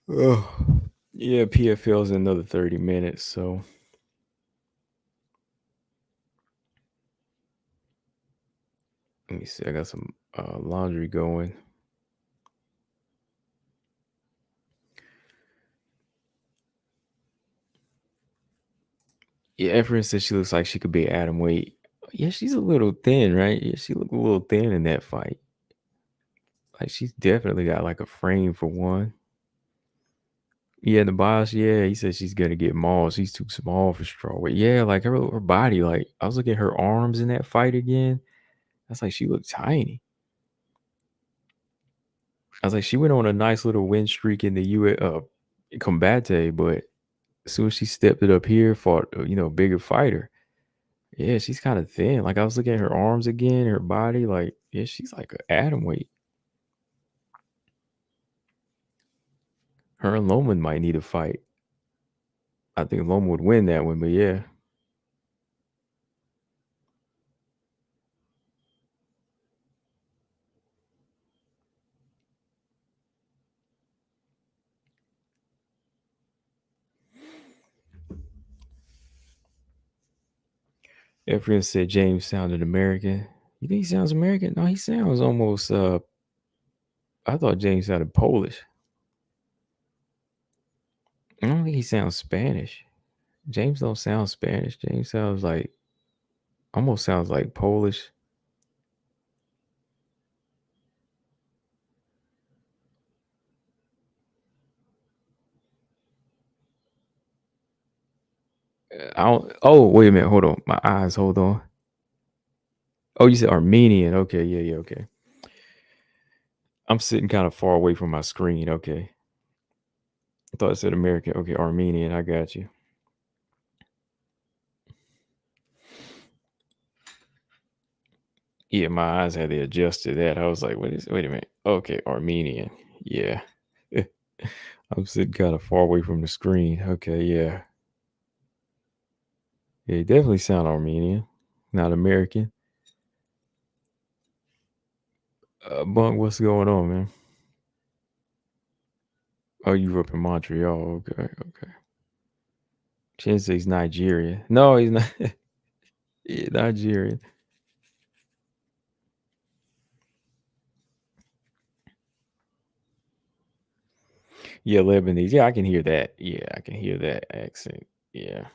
Oh, yeah, PFL's another 30 minutes, so let me see. I got some laundry going. Yeah, Efren said she looks like she could be atom weight. Yeah, she's a little thin, right? Yeah, she looked a little thin in that fight. Like, she's definitely got like a frame for one. Yeah, the boss, yeah, he said she's gonna get mauled. She's too small for strawweight. Yeah, like her body, like I was looking at her arms in that fight again. That's like she looked tiny. I was like, she went on a nice little win streak in the Combate, but as soon as she stepped it up here, fought a bigger fighter. Yeah, she's kind of thin. Like I was looking at her arms again, her body, like yeah, she's like an atom weight. Her and Loman might need a fight. I think Loman would win that one, but yeah. Efren said James sounded American. You think he sounds American? No, he sounds almost I thought James sounded Polish. I don't think he sounds Spanish. James don't sound Spanish. James sounds like almost sounds like Polish. I don't. Oh, wait a minute. Hold on. My eyes. Hold on. Oh, you said Armenian. Okay. Yeah. Okay. I'm sitting kind of far away from my screen. Okay. I thought it said American. Okay. Armenian. I got you. Yeah. My eyes had to adjust to that. I was like, wait a minute. Okay. Armenian. Yeah. I'm sitting kind of far away from the screen. Okay. Yeah. Yeah. Definitely sound Armenian, not American. Bunk, what's going on, man? Oh, you up in Montreal? Okay. Chin says Nigerian. No, he's not. Yeah, Nigerian. Yeah, Lebanese. Yeah, I can hear that. Yeah, I can hear that accent. Yeah.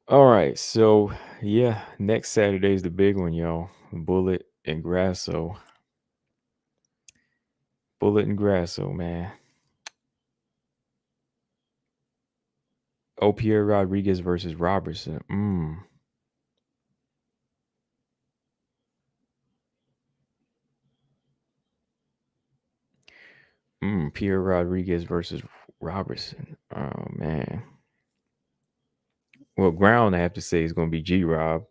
All right. So, yeah, next Saturday's the big one, y'all. Bullet and Grasso. Bullet and Grasso, man. Oh, Pierre Rodriguez versus Robertson. Pierre Rodriguez versus Robertson. Oh, man. Well, ground, I have to say, is going to be G-Rob.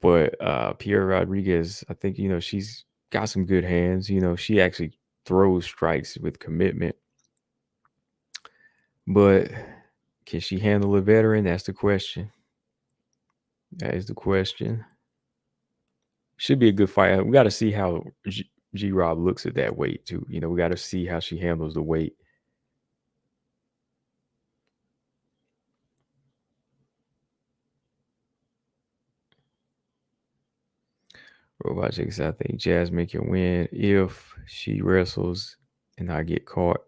But Pierre Rodriguez, I think, she's got some good hands. She actually throws strikes with commitment. But can she handle a veteran? That's the question. That is the question. Should be a good fight. We got to see how G-Rob looks at that weight, too. We got to see how she handles the weight. Robot checks, I think Jasmine can win if she wrestles and I get caught.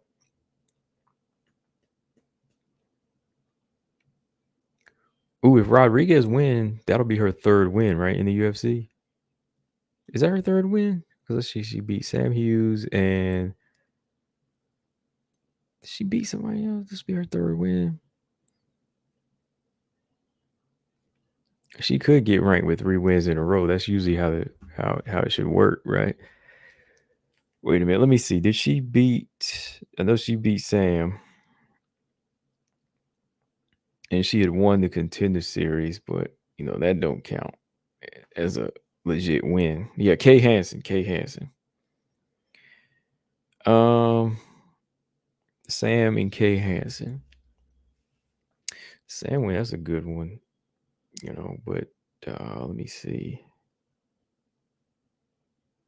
Ooh, if Rodriguez win, that'll be her third win, right, in the UFC? Is that her third win? Because let's see, she beat Sam Hughes and did she beat somebody else? This will be her third win. She could get ranked with 3 wins in a row. That's usually how it should work, right? Wait a minute. Let me see. Did she beat? I know she beat Sam, and she had won the Contender Series, but that don't count as a legit win. Yeah, Kay Hansen. Sam and Kay Hansen. Sam win. That's a good one. But let me see.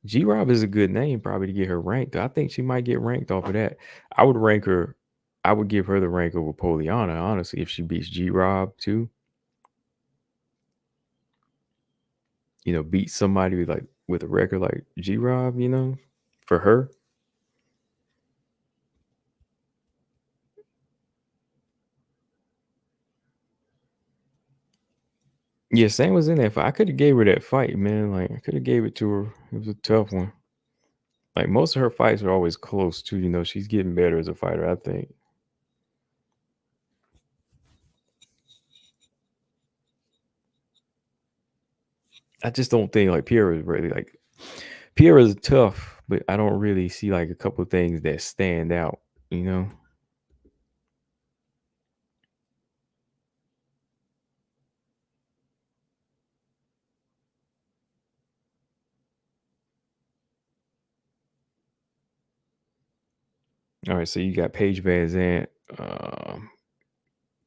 G-Rob is a good name probably to get her ranked. I think she might get ranked off of that. I would rank her. I would give her the rank over Poliana, honestly, if she beats G-Rob too. Beat somebody with a record like G-Rob, for her. Yeah, Sam was in that fight. I could have gave her that fight, man. Like I could have gave it to her. It was a tough one. Like most of her fights are always close too. She's getting better as a fighter, I think. I just don't think like Pierre is really like Pierre is tough, but I don't really see like a couple of things that stand out, All right, so you got Paige Van Zandt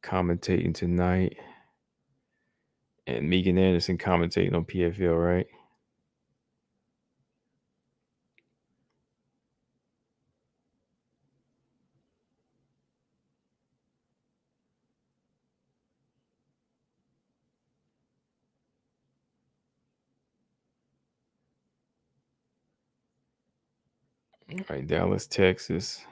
commentating tonight, and Megan Anderson commentating on PFL, right? All right, Dallas, Texas.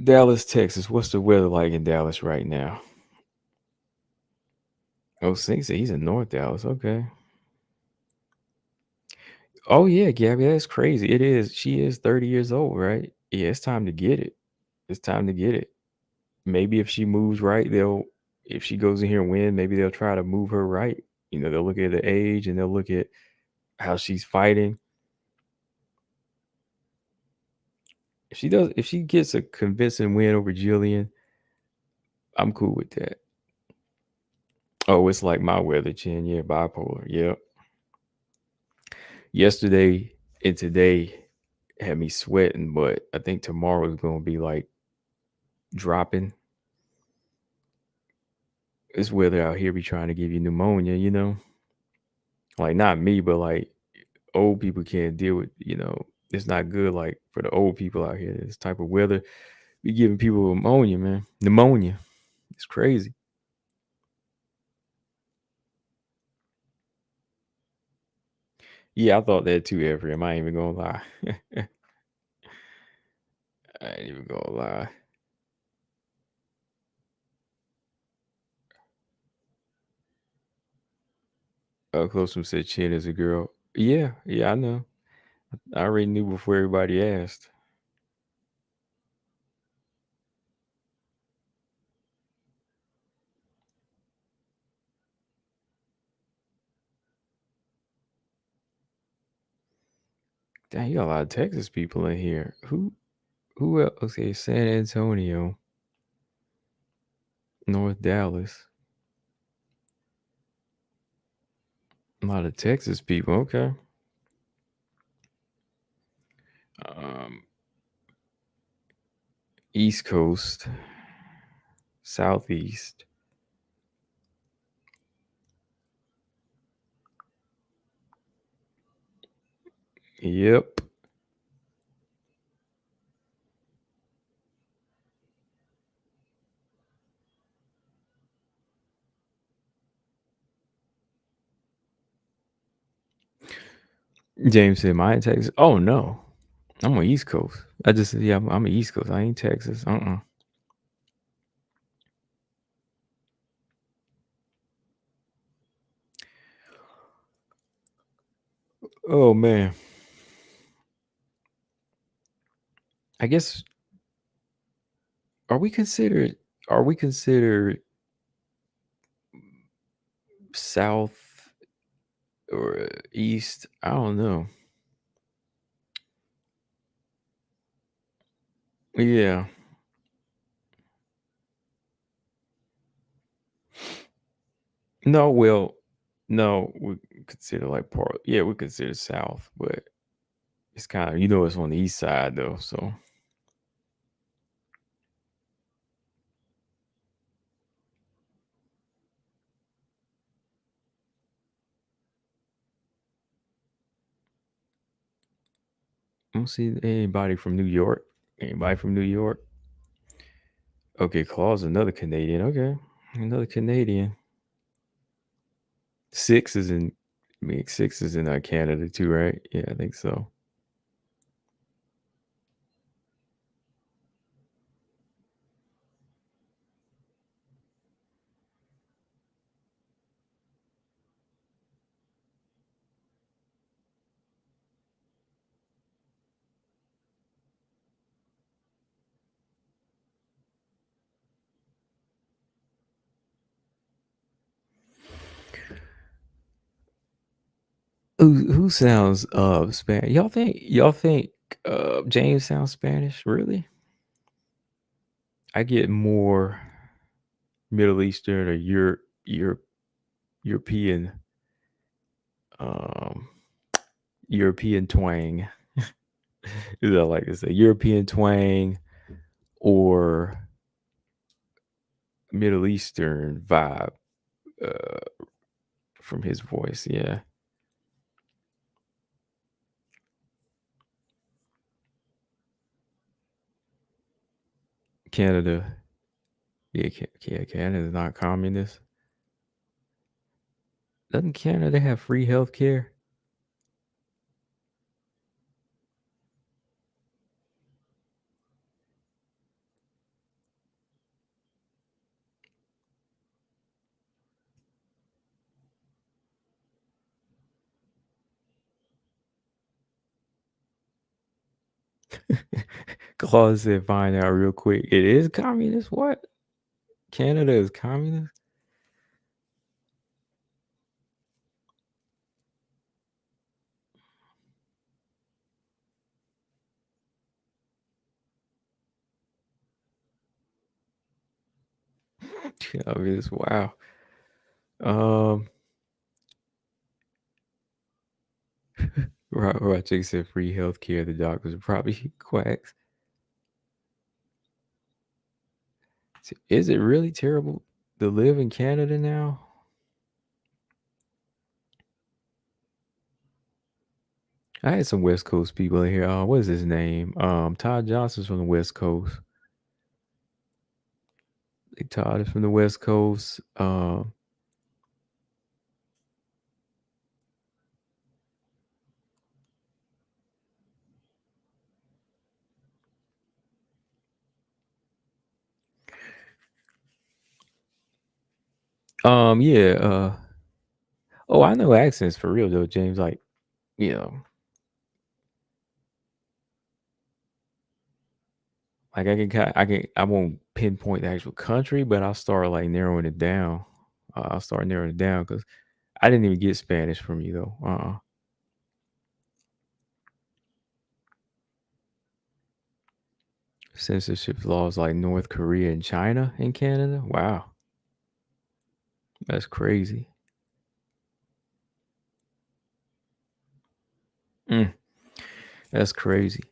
Dallas, Texas. What's the weather like in Dallas right now? Oh, Sink said he's in North Dallas. Okay. Oh yeah, Gabby, that's crazy. It is. She is 30 years old, right? Yeah, it's time to get it. It's time to get it. Maybe if she moves right, if she goes in here and win, maybe they'll try to move her right. They'll look at the age and they'll look at how she's fighting. If she gets a convincing win over Jillian, I'm cool with that. Oh, it's like my weather, Chin. Yeah, bipolar. Yep. Yesterday and today had me sweating, but I think tomorrow is going to be like dropping. This weather out here be trying to give you pneumonia, you know? Like, not me, but like old people can't deal with, you know, it's not good like for the old people out here. This type of weather be giving people pneumonia, man. Pneumonia. It's crazy. Yeah, I thought that too, Ephraim. I ain't even gonna lie. I ain't even gonna lie. Close one said Chin is a girl. Yeah, I know. I already knew before everybody asked. Dang, you got a lot of Texas people in here. Who else? Okay, San Antonio, North Dallas. A lot of Texas people. Okay. East Coast, Southeast. Yep. James said, "My in Texas." Oh no, I'm on East Coast. I just said, yeah, I'm East Coast. I ain't Texas. Oh man. I guess are we considered South or East? I don't know. Yeah. No, well, no, we consider like part. Yeah, we consider South, but it's kind of it's on the east side though. So I don't see anybody from New York. Anybody from New York? Okay, Claw's another Canadian. Okay, another Canadian. Six is in. I mean, Six is in Canada too, right? Yeah, I think so. Who sounds Spanish? Y'all think James sounds Spanish? Really? I get more Middle Eastern or European um European twang. Is that like it's a European twang or Middle Eastern vibe from his voice? Yeah. Canada. Yeah, Canada's not communist. Doesn't Canada have free health care? Claus said, find out real quick. It is communist? What? Canada is communist? Communist, wow. Roger said free healthcare. The doctors are probably quacks. Is it really terrible to live in Canada now? I had some West Coast people in here. What is his name? Todd Johnson's from the West Coast. Todd is from the West Coast. Yeah. Oh, I know accents for real though, James. Like, you know, like I won't pinpoint the actual country, but I'll start like narrowing it down. I'll start narrowing it down because I didn't even get Spanish from you though. Censorship laws like North Korea and China and Canada. Wow, that's crazy. That's crazy.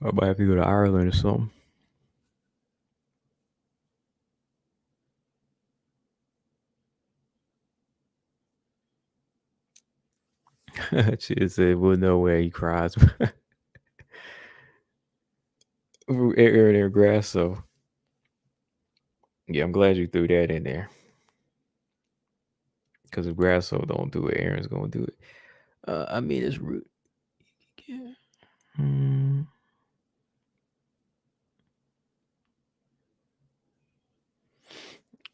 I might have to go to Ireland or something. She said, "Well, no way." He cries. Aaron Grass. So, yeah, I'm glad you threw that in there. Because if Grasso don't do it, Aaron's gonna do it. I mean, it's rude. Yeah.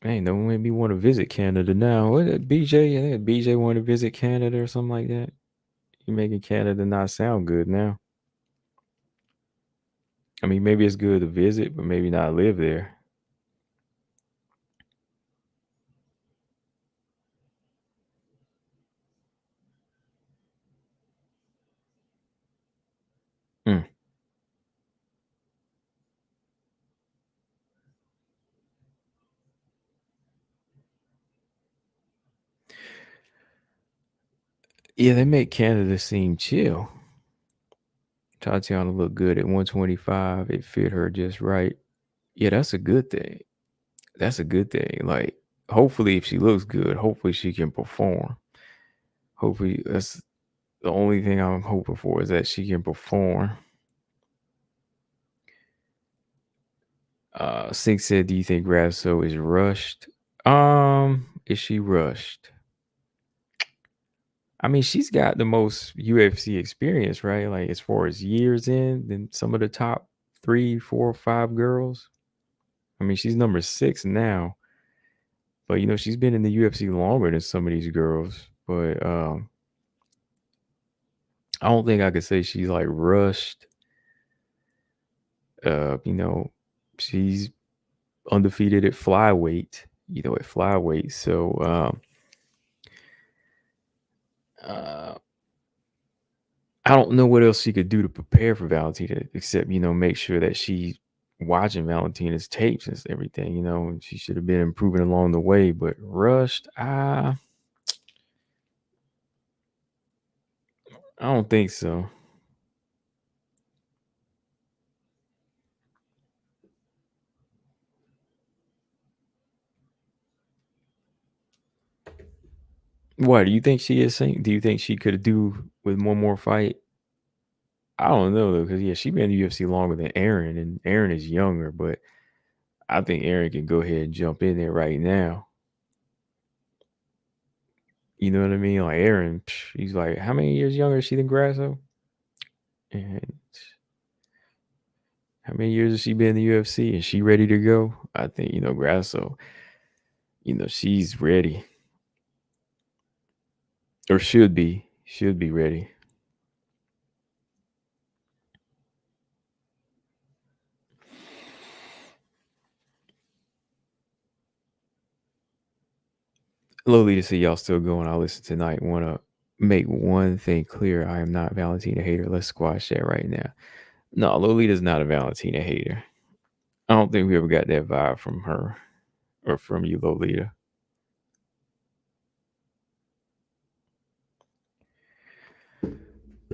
Man, don't make me want to visit Canada now. What BJ? I think BJ want to visit Canada or something like that. You're making Canada not sound good now. I mean, maybe it's good to visit, but maybe not live there. Yeah, they make Canada seem chill. Tatiana looked good at 125. It fit her just right. Yeah, that's a good thing. That's a good thing. Like, hopefully, if she looks good, hopefully she can perform. Hopefully, that's the only thing I'm hoping for is that she can perform. Sink said, "Do you think Grasso is rushed? Is she rushed? I mean, she's got the most UFC experience, right? Like as far as years in than some of the top 3, 4, 5 girls. I mean, she's number 6 now, but she's been in the UFC longer than some of these girls. But I don't think I could say she's like rushed. She's undefeated at flyweight. At flyweight. So I don't know what else she could do to prepare for Valentina, except make sure that she's watching Valentina's tapes and everything. And she should have been improving along the way. But rushed, I don't think so. What do you think she is saying? Do you think she could do with one more fight? I don't know though, because she's been in the UFC longer than Aaron, and Aaron is younger. But I think Aaron can go ahead and jump in there right now. You know what I mean? Like Aaron, he's like, how many years younger is she than Grasso? And how many years has she been in the UFC? Is she ready to go? I think, Grasso, she's ready. Or should be ready. Lowly to see y'all still going. I'll listen tonight. Want to make one thing clear. I am not Valentina hater. Let's squash that right now. No, Lolita's not a Valentina hater. I don't think we ever got that vibe from her or from you, Lolita.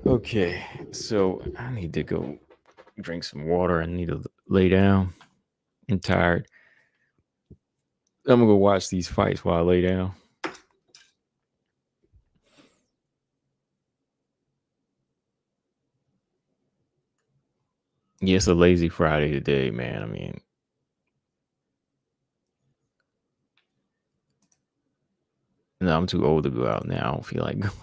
Okay, so I need to go drink some water. I need to lay down. I'm tired. I'm gonna go watch these fights while I lay down. Yeah, it's a lazy Friday today, man. I mean, no, I'm too old to go out now. I don't feel like going.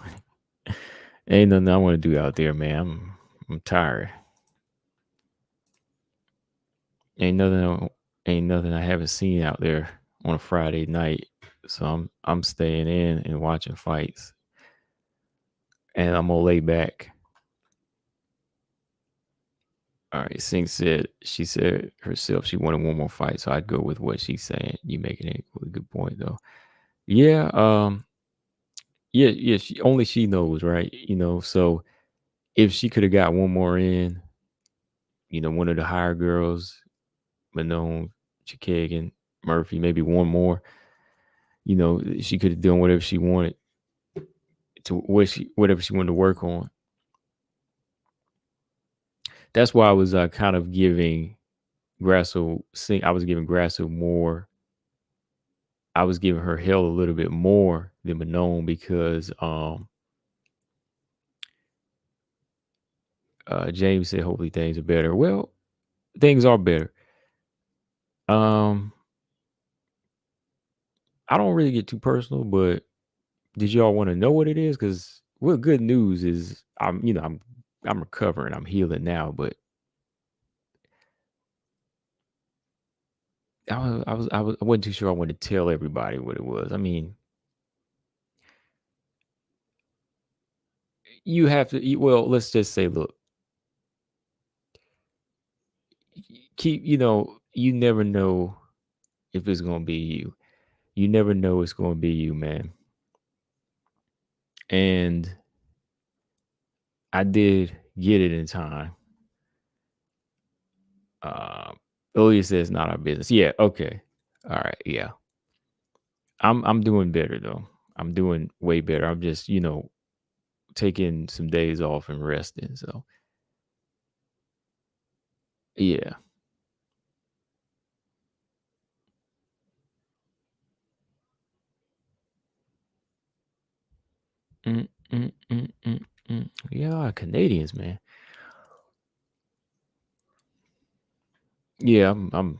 Ain't nothing I want to do out there, man. I'm tired. Ain't nothing. Ain't nothing I haven't seen out there on a Friday night. So I'm staying in and watching fights, and I'm gonna lay back. All right, Singh said she said herself she wanted one more fight, so I'd go with what she's saying. You making a really good point though. Yeah, yeah. She knows, right? So if she could have got one more in, one of the higher girls, Manon, Chikagan, Murphy, maybe one more, she could have done whatever she wanted whatever she wanted to work on. That's why I was kind of giving Grasso I was giving Grasso more. I was giving her hell a little bit more than Manon because James said hopefully things are better. Well, things are better. I don't really get too personal, but did y'all want to know what it is? Because what good news is I'm recovering, I'm healing now, but I wasn't too sure I wanted to tell everybody what it was. I mean, you have to. Well, let's just say, look, keep. You never know if it's gonna be you. You never know it's gonna be you, man. And I did get it in time. Ilya says not our business. Yeah. Okay. All right. Yeah. I'm doing better though. I'm doing way better. I'm just taking some days off and resting. So yeah. Mm, mm, mm, mm, mm. Yeah, Canadians, man. Yeah, I'm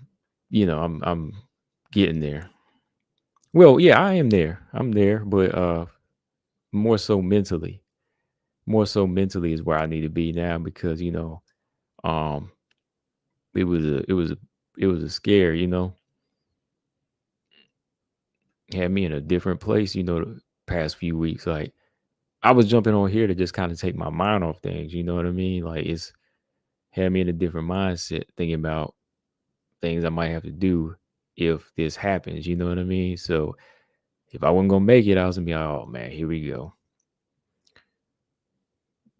getting there. Well, yeah, I am there. I'm there, but more so mentally. More so mentally is where I need to be now because um, it was a scare. Had me in a different place. The past few weeks, like I was jumping on here to just kind of take my mind off things. You know what I mean? Like it's had me in a different mindset, thinking about things I might have to do if this happens. You know what I mean? So if I wasn't gonna make it, I was gonna be like, oh man, here we go.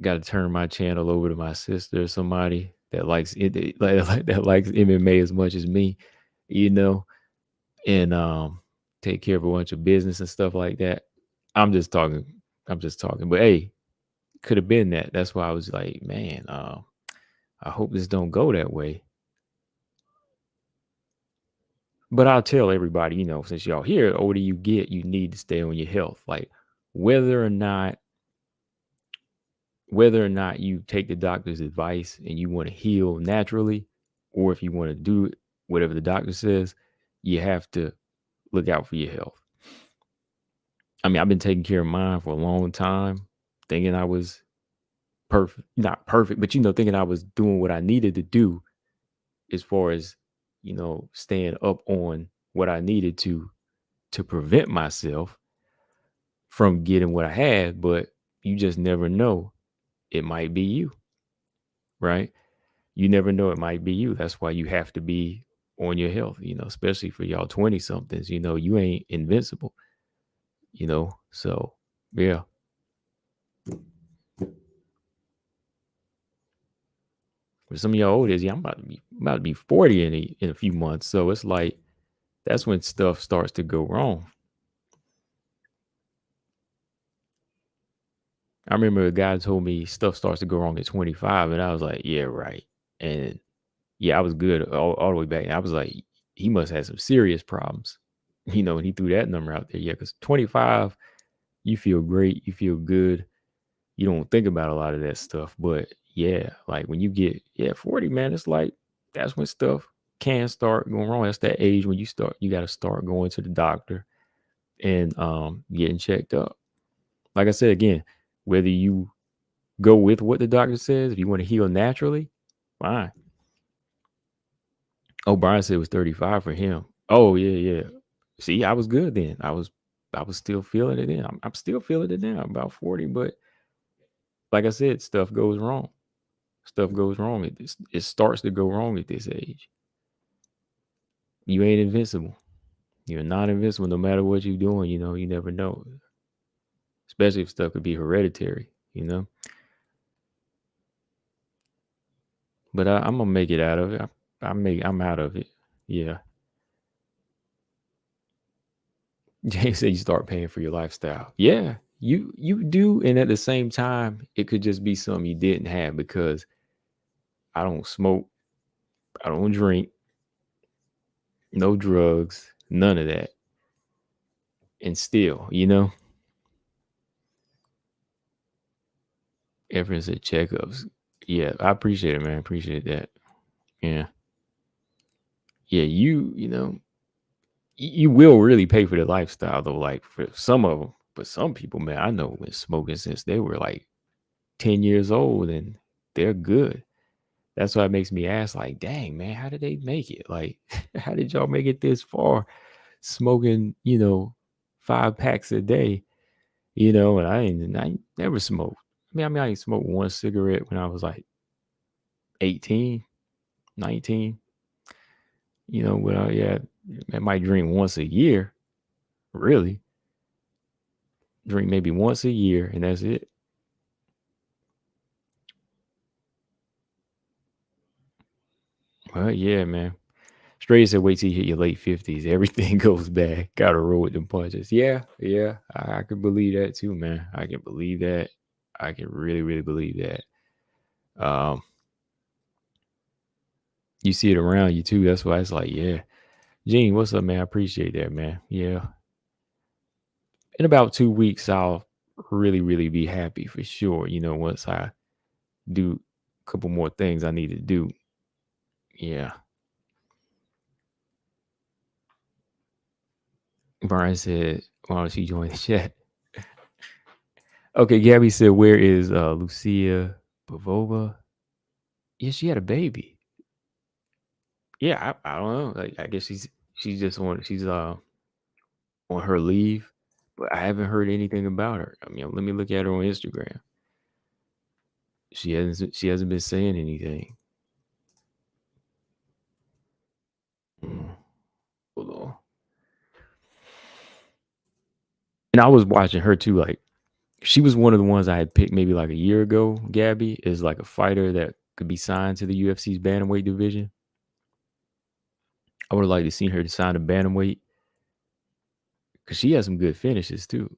Got to turn my channel over to my sister or somebody that likes it, that likes MMA as much as me, and take care of a bunch of business and stuff like that. I'm just talking. But hey, could have been that. That's why I was like, man, I hope this don't go that way. But I'll tell everybody, since y'all here, the older you get, you need to stay on your health. Like whether or not you take the doctor's advice and you want to heal naturally, or if you want to do whatever the doctor says, you have to look out for your health. I mean, I've been taking care of mine for a long time, thinking I was perfect, not perfect, but thinking I was doing what I needed to do as far as, staying up on what I needed to prevent myself from getting what I had. But you just never know. It might be you, right? You never know, it might be you. That's why you have to be on your health, especially for y'all 20 somethings, you ain't invincible, so yeah. For some of y'all oldies, yeah, I'm about to be 40 in a few months. So it's like that's when stuff starts to go wrong. I remember a guy told me stuff starts to go wrong at 25, and I was like, yeah, right. And yeah, I was good all the way back. And I was like, he must have some serious problems, and he threw that number out there. Yeah, because 25, you feel great, you feel good, you don't think about a lot of that stuff. But yeah, like when you get 40, man, it's like that's when stuff can start going wrong. That's that age when you got to start going to the doctor and getting checked up. Like I said again, whether you go with what the doctor says, if you want to heal naturally, fine. Oh, Brian said it was 35 for him. Oh, yeah. See, I was good then. I was still feeling it then. I'm still feeling it now, about 40. But like I said, stuff goes wrong. Stuff goes wrong at this. It starts to go wrong at this age. You ain't invincible. You're not invincible no matter what you're doing. You never know. Especially if stuff could be hereditary, But I'm gonna make it out of it. I'm out of it. Yeah. James said you start paying for your lifestyle. Yeah, you do, and at the same time, it could just be something you didn't have because I don't smoke, I don't drink, no drugs, none of that, and still, everyone said checkups. Yeah, I appreciate it, man. I appreciate that. Yeah, you will really pay for the lifestyle though, like for some of them, but some people, man, I know been smoking since they were like 10 years old, and they're good. That's why it makes me ask, like, dang, man, how did they make it? Like, how did y'all make it this far smoking, 5 packs a day, and I never smoked. I ain't smoked one cigarette when I was like 18, 19, but I might drink once a year, really. Drink maybe once a year, and that's it. Well, yeah, man. Straight said, wait till you hit your late 50s. Everything goes bad. Gotta roll with them punches. Yeah. I can believe that too, man. I can believe that. I can really, really believe that. You see it around you too. That's why it's like, yeah. Gene, what's up, man? I appreciate that, man. Yeah. In about 2 weeks, I'll really, really be happy for sure. Once I do a couple more things I need to do. Yeah. Brian said, why don't you join the chat? Okay, Gabby said, where is Lucia Pavova? Yeah, she had a baby. Yeah, I don't know. Like, I guess she's just on her leave, but I haven't heard anything about her. Let me look at her on Instagram. She hasn't been saying anything. Hold on. And I was watching her too. Like, she was one of the ones I had picked maybe like a year ago. Gabby is like a fighter that could be signed to the UFC's bantamweight division. I would have liked to seen her sign to bantamweight because she has some good finishes too.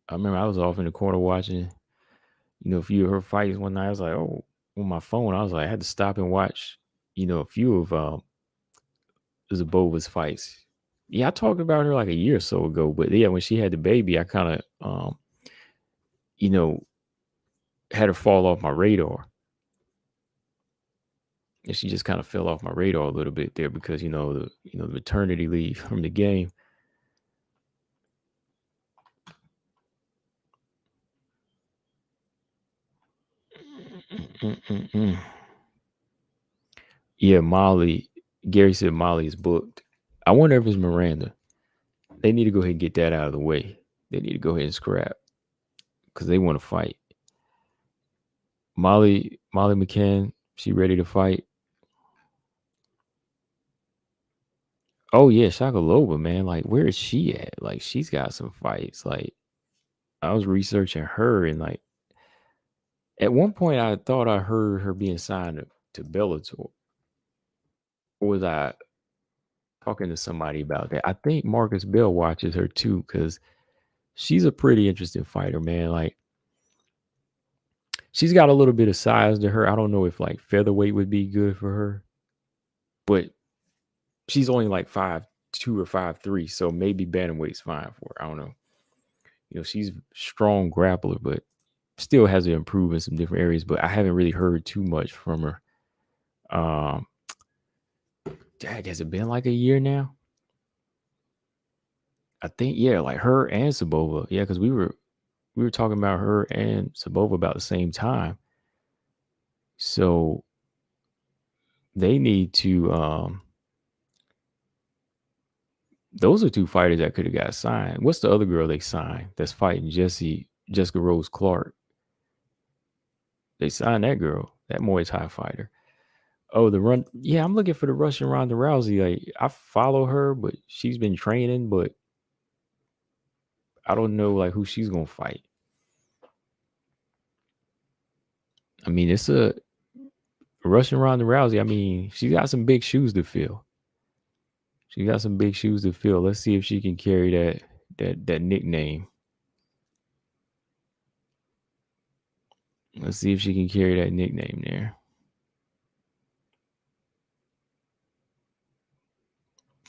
I remember I was off in the corner watching, a few of her fights one night. I was like, oh, on my phone. I was like, I had to stop and watch, a few of Zabova's fights. Yeah, I talked about her like a year or so ago, but yeah, when she had the baby, I kind of, had her fall off my radar. And she just kind of fell off my radar a little bit there because, the maternity leave from the game. Yeah, Molly. Gary said Molly is booked. I wonder if it's Miranda. They need to go ahead and get that out of the way. They need to go ahead and scrap because they want to fight. Molly McCann, she ready to fight? Oh yeah, Shakalova, man. Like, where is she at? Like, she's got some fights. Like, I was researching her, and like, at one point, I thought I heard her being signed to Bellator. Or was I talking to somebody about that? I think Marcus Bell watches her too because she's a pretty interesting fighter, man. Like, She's got a little bit of size to her. I don't know if like featherweight would be good for her, but she's only like 5'2" or 5'3", so maybe bantamweight's fine for her. I don't know. She's a strong grappler, but still has to improve in some different areas. But I haven't really heard too much from her. Dang, has it been like a year now? I think, yeah, like her and Sabova. Yeah, because we were talking about her and Sabova about the same time. So they need to those are two fighters that could have got signed. What's the other girl they signed that's fighting Jessica Rose Clark? They signed that girl, that Muay Thai fighter. Oh, the run. Yeah, I'm looking for the Russian Ronda Rousey. Like, I follow her, but she's been training, but I don't know like who she's gonna fight. I mean, it's a Russian Ronda Rousey. I mean, she got some big shoes to fill. Let's see if she can carry that nickname. Let's see if she can carry that nickname there.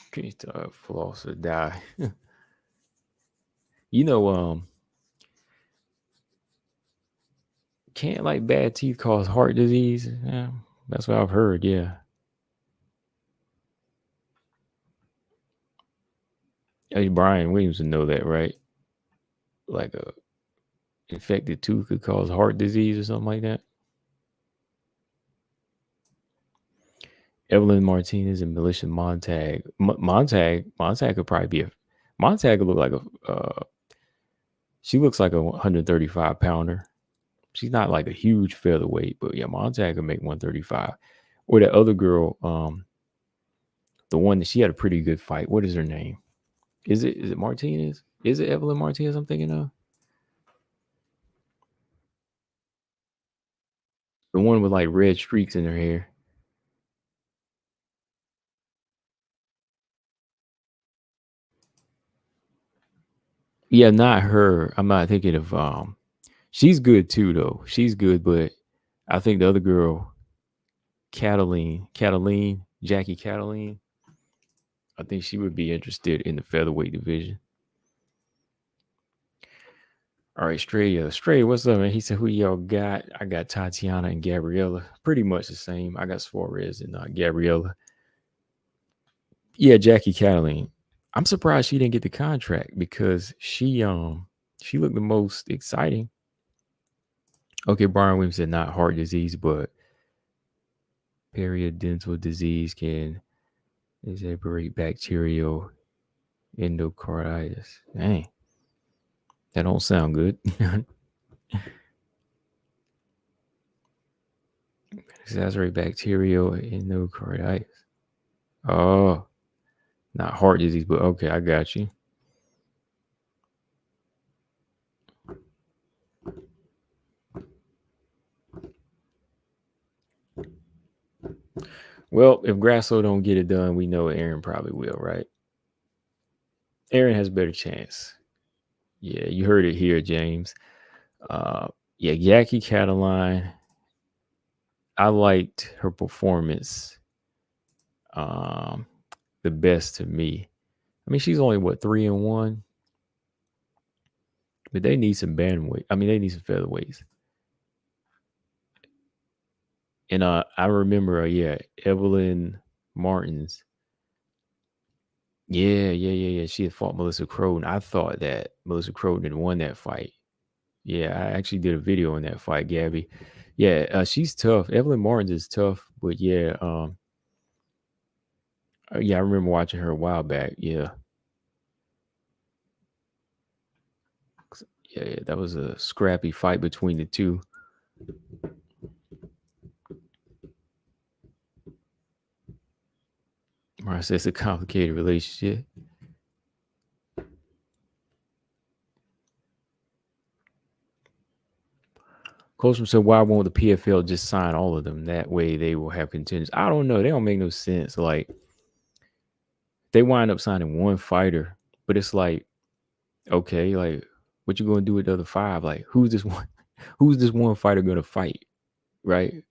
Okay, floss or die. Can't like bad teeth cause heart disease? Yeah, that's what I've heard. Yeah. Hey, Brian Williams would know that, right? Like a infected tooth could cause heart disease or something like that. Evelyn Martinez and Melissa Montag. Montag could probably be Montag could look like she looks like a 135 pounder. She's not like a huge featherweight, but yeah, Montag could make 135. Or that other girl, the one that she had a pretty good fight. What is her name? Is it Martinez? Is it Evelyn Martinez I'm thinking of? The one with like red streaks in her hair. Yeah, not her. I'm not thinking of she's good too though. She's good, but I think the other girl, Jackie Cataline, I think she would be interested in the featherweight division. All right, Stray, what's up, man? He said, who y'all got? I got Tatiana and Gabriella. Pretty much the same. I got Suarez and Gabriella. Yeah, Jackie Cataline. I'm surprised she didn't get the contract because she looked the most exciting. Okay, Brian Williams said not heart disease, but periodontal disease can exacerbate bacterial endocarditis. Dang. That don't sound good. Exacerbate bacterial endocarditis. Oh, not heart disease, but okay, I got you. Well, if Grasso don't get it done, we know Aaron probably will, right? Aaron has a better chance. Yeah, you heard it here, James. Yeah, Jackie Cataline. I liked her performance the best to me. I mean, she's only 3-1, but they need some bandweight. I mean, they need some featherweights. And I remember, Evelyn Martins. Yeah. She had fought Melissa Croden. I thought that Melissa Croden had won that fight. Yeah, I actually did a video on that fight, Gabby. Yeah, she's tough. Evelyn Martins is tough, but yeah, I remember watching her a while back. Yeah, that was a scrappy fight between the two. Mara says it's a complicated relationship. Colstrom said, why won't the PFL just sign all of them? That way they will have contenders. I don't know. They don't make no sense. Like, they wind up signing one fighter, but it's like, okay, like, what you going to do with the other 5? Like, who's this one? Who's this one fighter gonna fight? Right?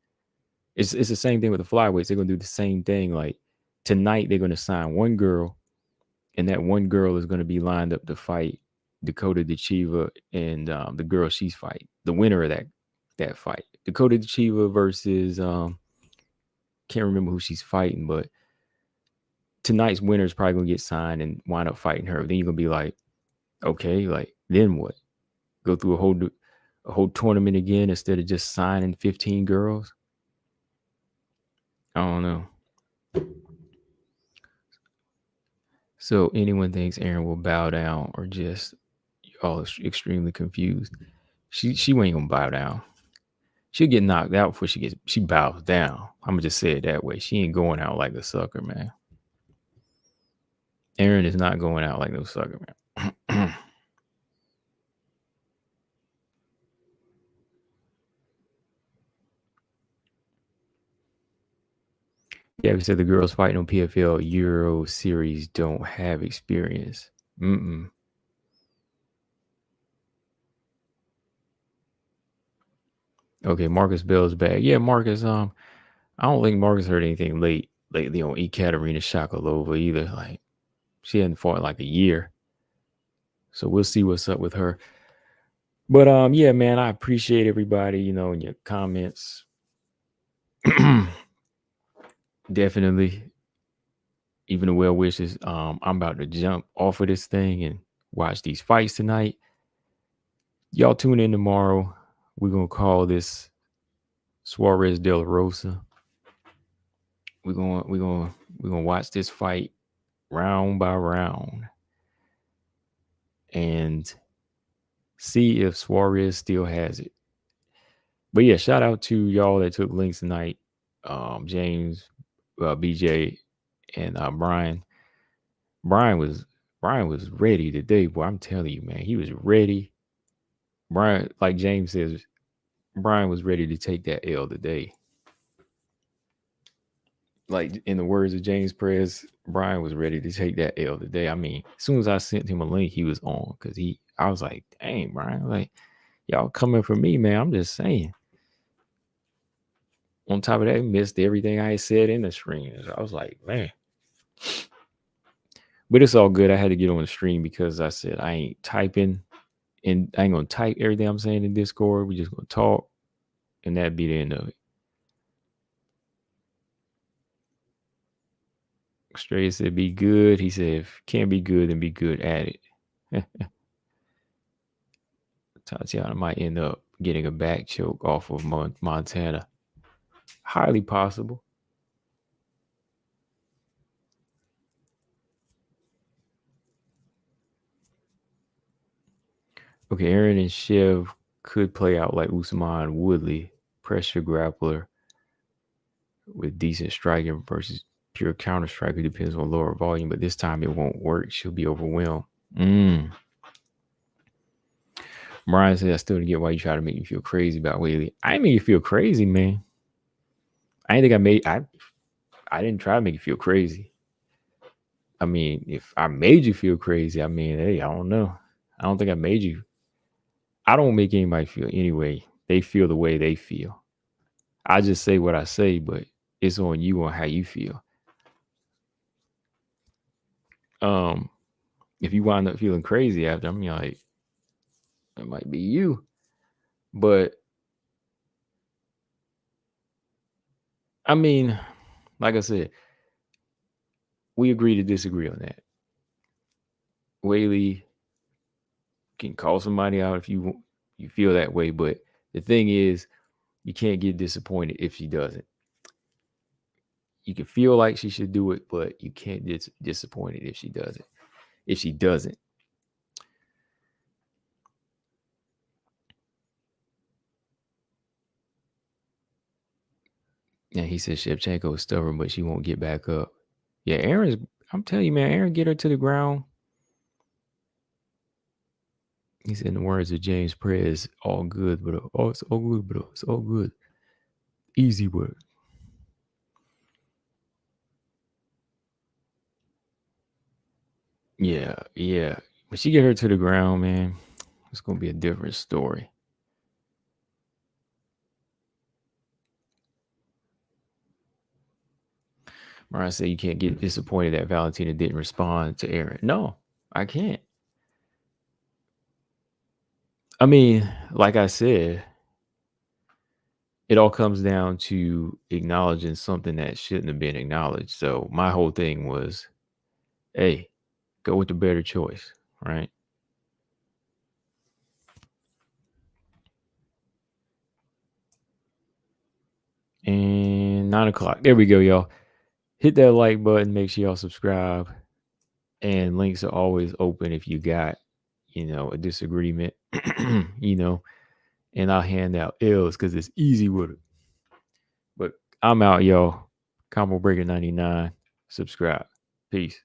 It's the same thing with the flyweights. They're gonna do the same thing. Like tonight, they're gonna sign one girl, and that one girl is gonna be lined up to fight Dakota Dechiva and the girl she's fighting. The winner of that fight, Dakota Dechiva versus can't remember who she's fighting, but tonight's winner is probably gonna get signed and wind up fighting her. Then you're gonna be like, okay, like then what? Go through a whole tournament again instead of just signing 15 girls? I don't know. So anyone thinks Aaron will bow down or just y'all extremely confused? She ain't gonna bow down. She'll get knocked out before she bows down. I'm gonna just say it that way. She ain't going out like a sucker, man. Aaron is not going out like no sucker, man. Yeah, we said the girls fighting on PFL Euro Series don't have experience. Okay, Marcus Bell's back. Yeah, Marcus. I don't think Marcus heard anything lately on Ekaterina Shakalova either. Like she hadn't fought in like a year, so we'll see what's up with her. But yeah, man, I appreciate everybody. In your comments. Definitely, even the well wishes. I'm about to jump off of this thing and watch these fights tonight. Y'all tune in tomorrow. We're gonna call this Suarez de la Rosa. We're gonna watch this fight round by round and see if Suarez still has it. But yeah, shout out to y'all that took links tonight. James, BJ, and Brian. Brian was ready today, boy. I'm telling you, man, he was ready. Brian, like James says, Brian was ready to take that L today. Like in the words of James Perez, Brian was ready to take that L today. I mean, as soon as I sent him a link, he was on because I was like, dang, Brian, like y'all coming for me, man. I'm just saying. On top of that, missed everything I said in the stream. So I was like, man. But it's all good. I had to get on the stream because I said I ain't typing and I ain't gonna type everything I'm saying in Discord. We just gonna talk, and that'd be the end of it. Stray said, be good. He said, if can't be good, then be good at it. Tatiana might end up getting a back choke off of Montana. Highly possible. Okay, Aaron and Shev could play out like Usman Woodley, pressure grappler with decent striking versus pure counter striker. Depends on lower volume, but this time it won't work. She'll be overwhelmed. Brian said, I still don't get why you try to make me feel crazy about Whaley. I didn't make you feel crazy, man. I didn't try to make you feel crazy. I mean, if I made you feel crazy, I mean, hey, I don't know. I don't think I made you. I don't make anybody feel anyway. They feel the way they feel. I just say what I say, but it's on you on how you feel. If you wind up feeling crazy after, I mean, like, it might be you. But I mean, like I said, we agree to disagree on that. Whaley can call somebody out if you feel that way, but the thing is, you can't get disappointed if she doesn't. You can feel like she should do it, but you can't get disappointed if she doesn't. And he says Shevchenko is stubborn, but she won't get back up. Yeah, I'm telling you, man, Aaron, get her to the ground. He said in the words of James Perez, all good, bro. Oh, it's all good, bro. It's all good. Easy work. Yeah. When she get her to the ground, man, it's going to be a different story. Or I say you can't get disappointed that Valentina didn't respond to Aaron. No, I can't. I mean, like I said, it all comes down to acknowledging something that shouldn't have been acknowledged. So my whole thing was, hey, go with the better choice, right? And 9 o'clock. There we go, y'all. Hit that like button. Make sure y'all subscribe. And links are always open if you got, a disagreement, and I'll hand out L's because it's easy with it. But I'm out, y'all. Combo Breaker 99. Subscribe. Peace.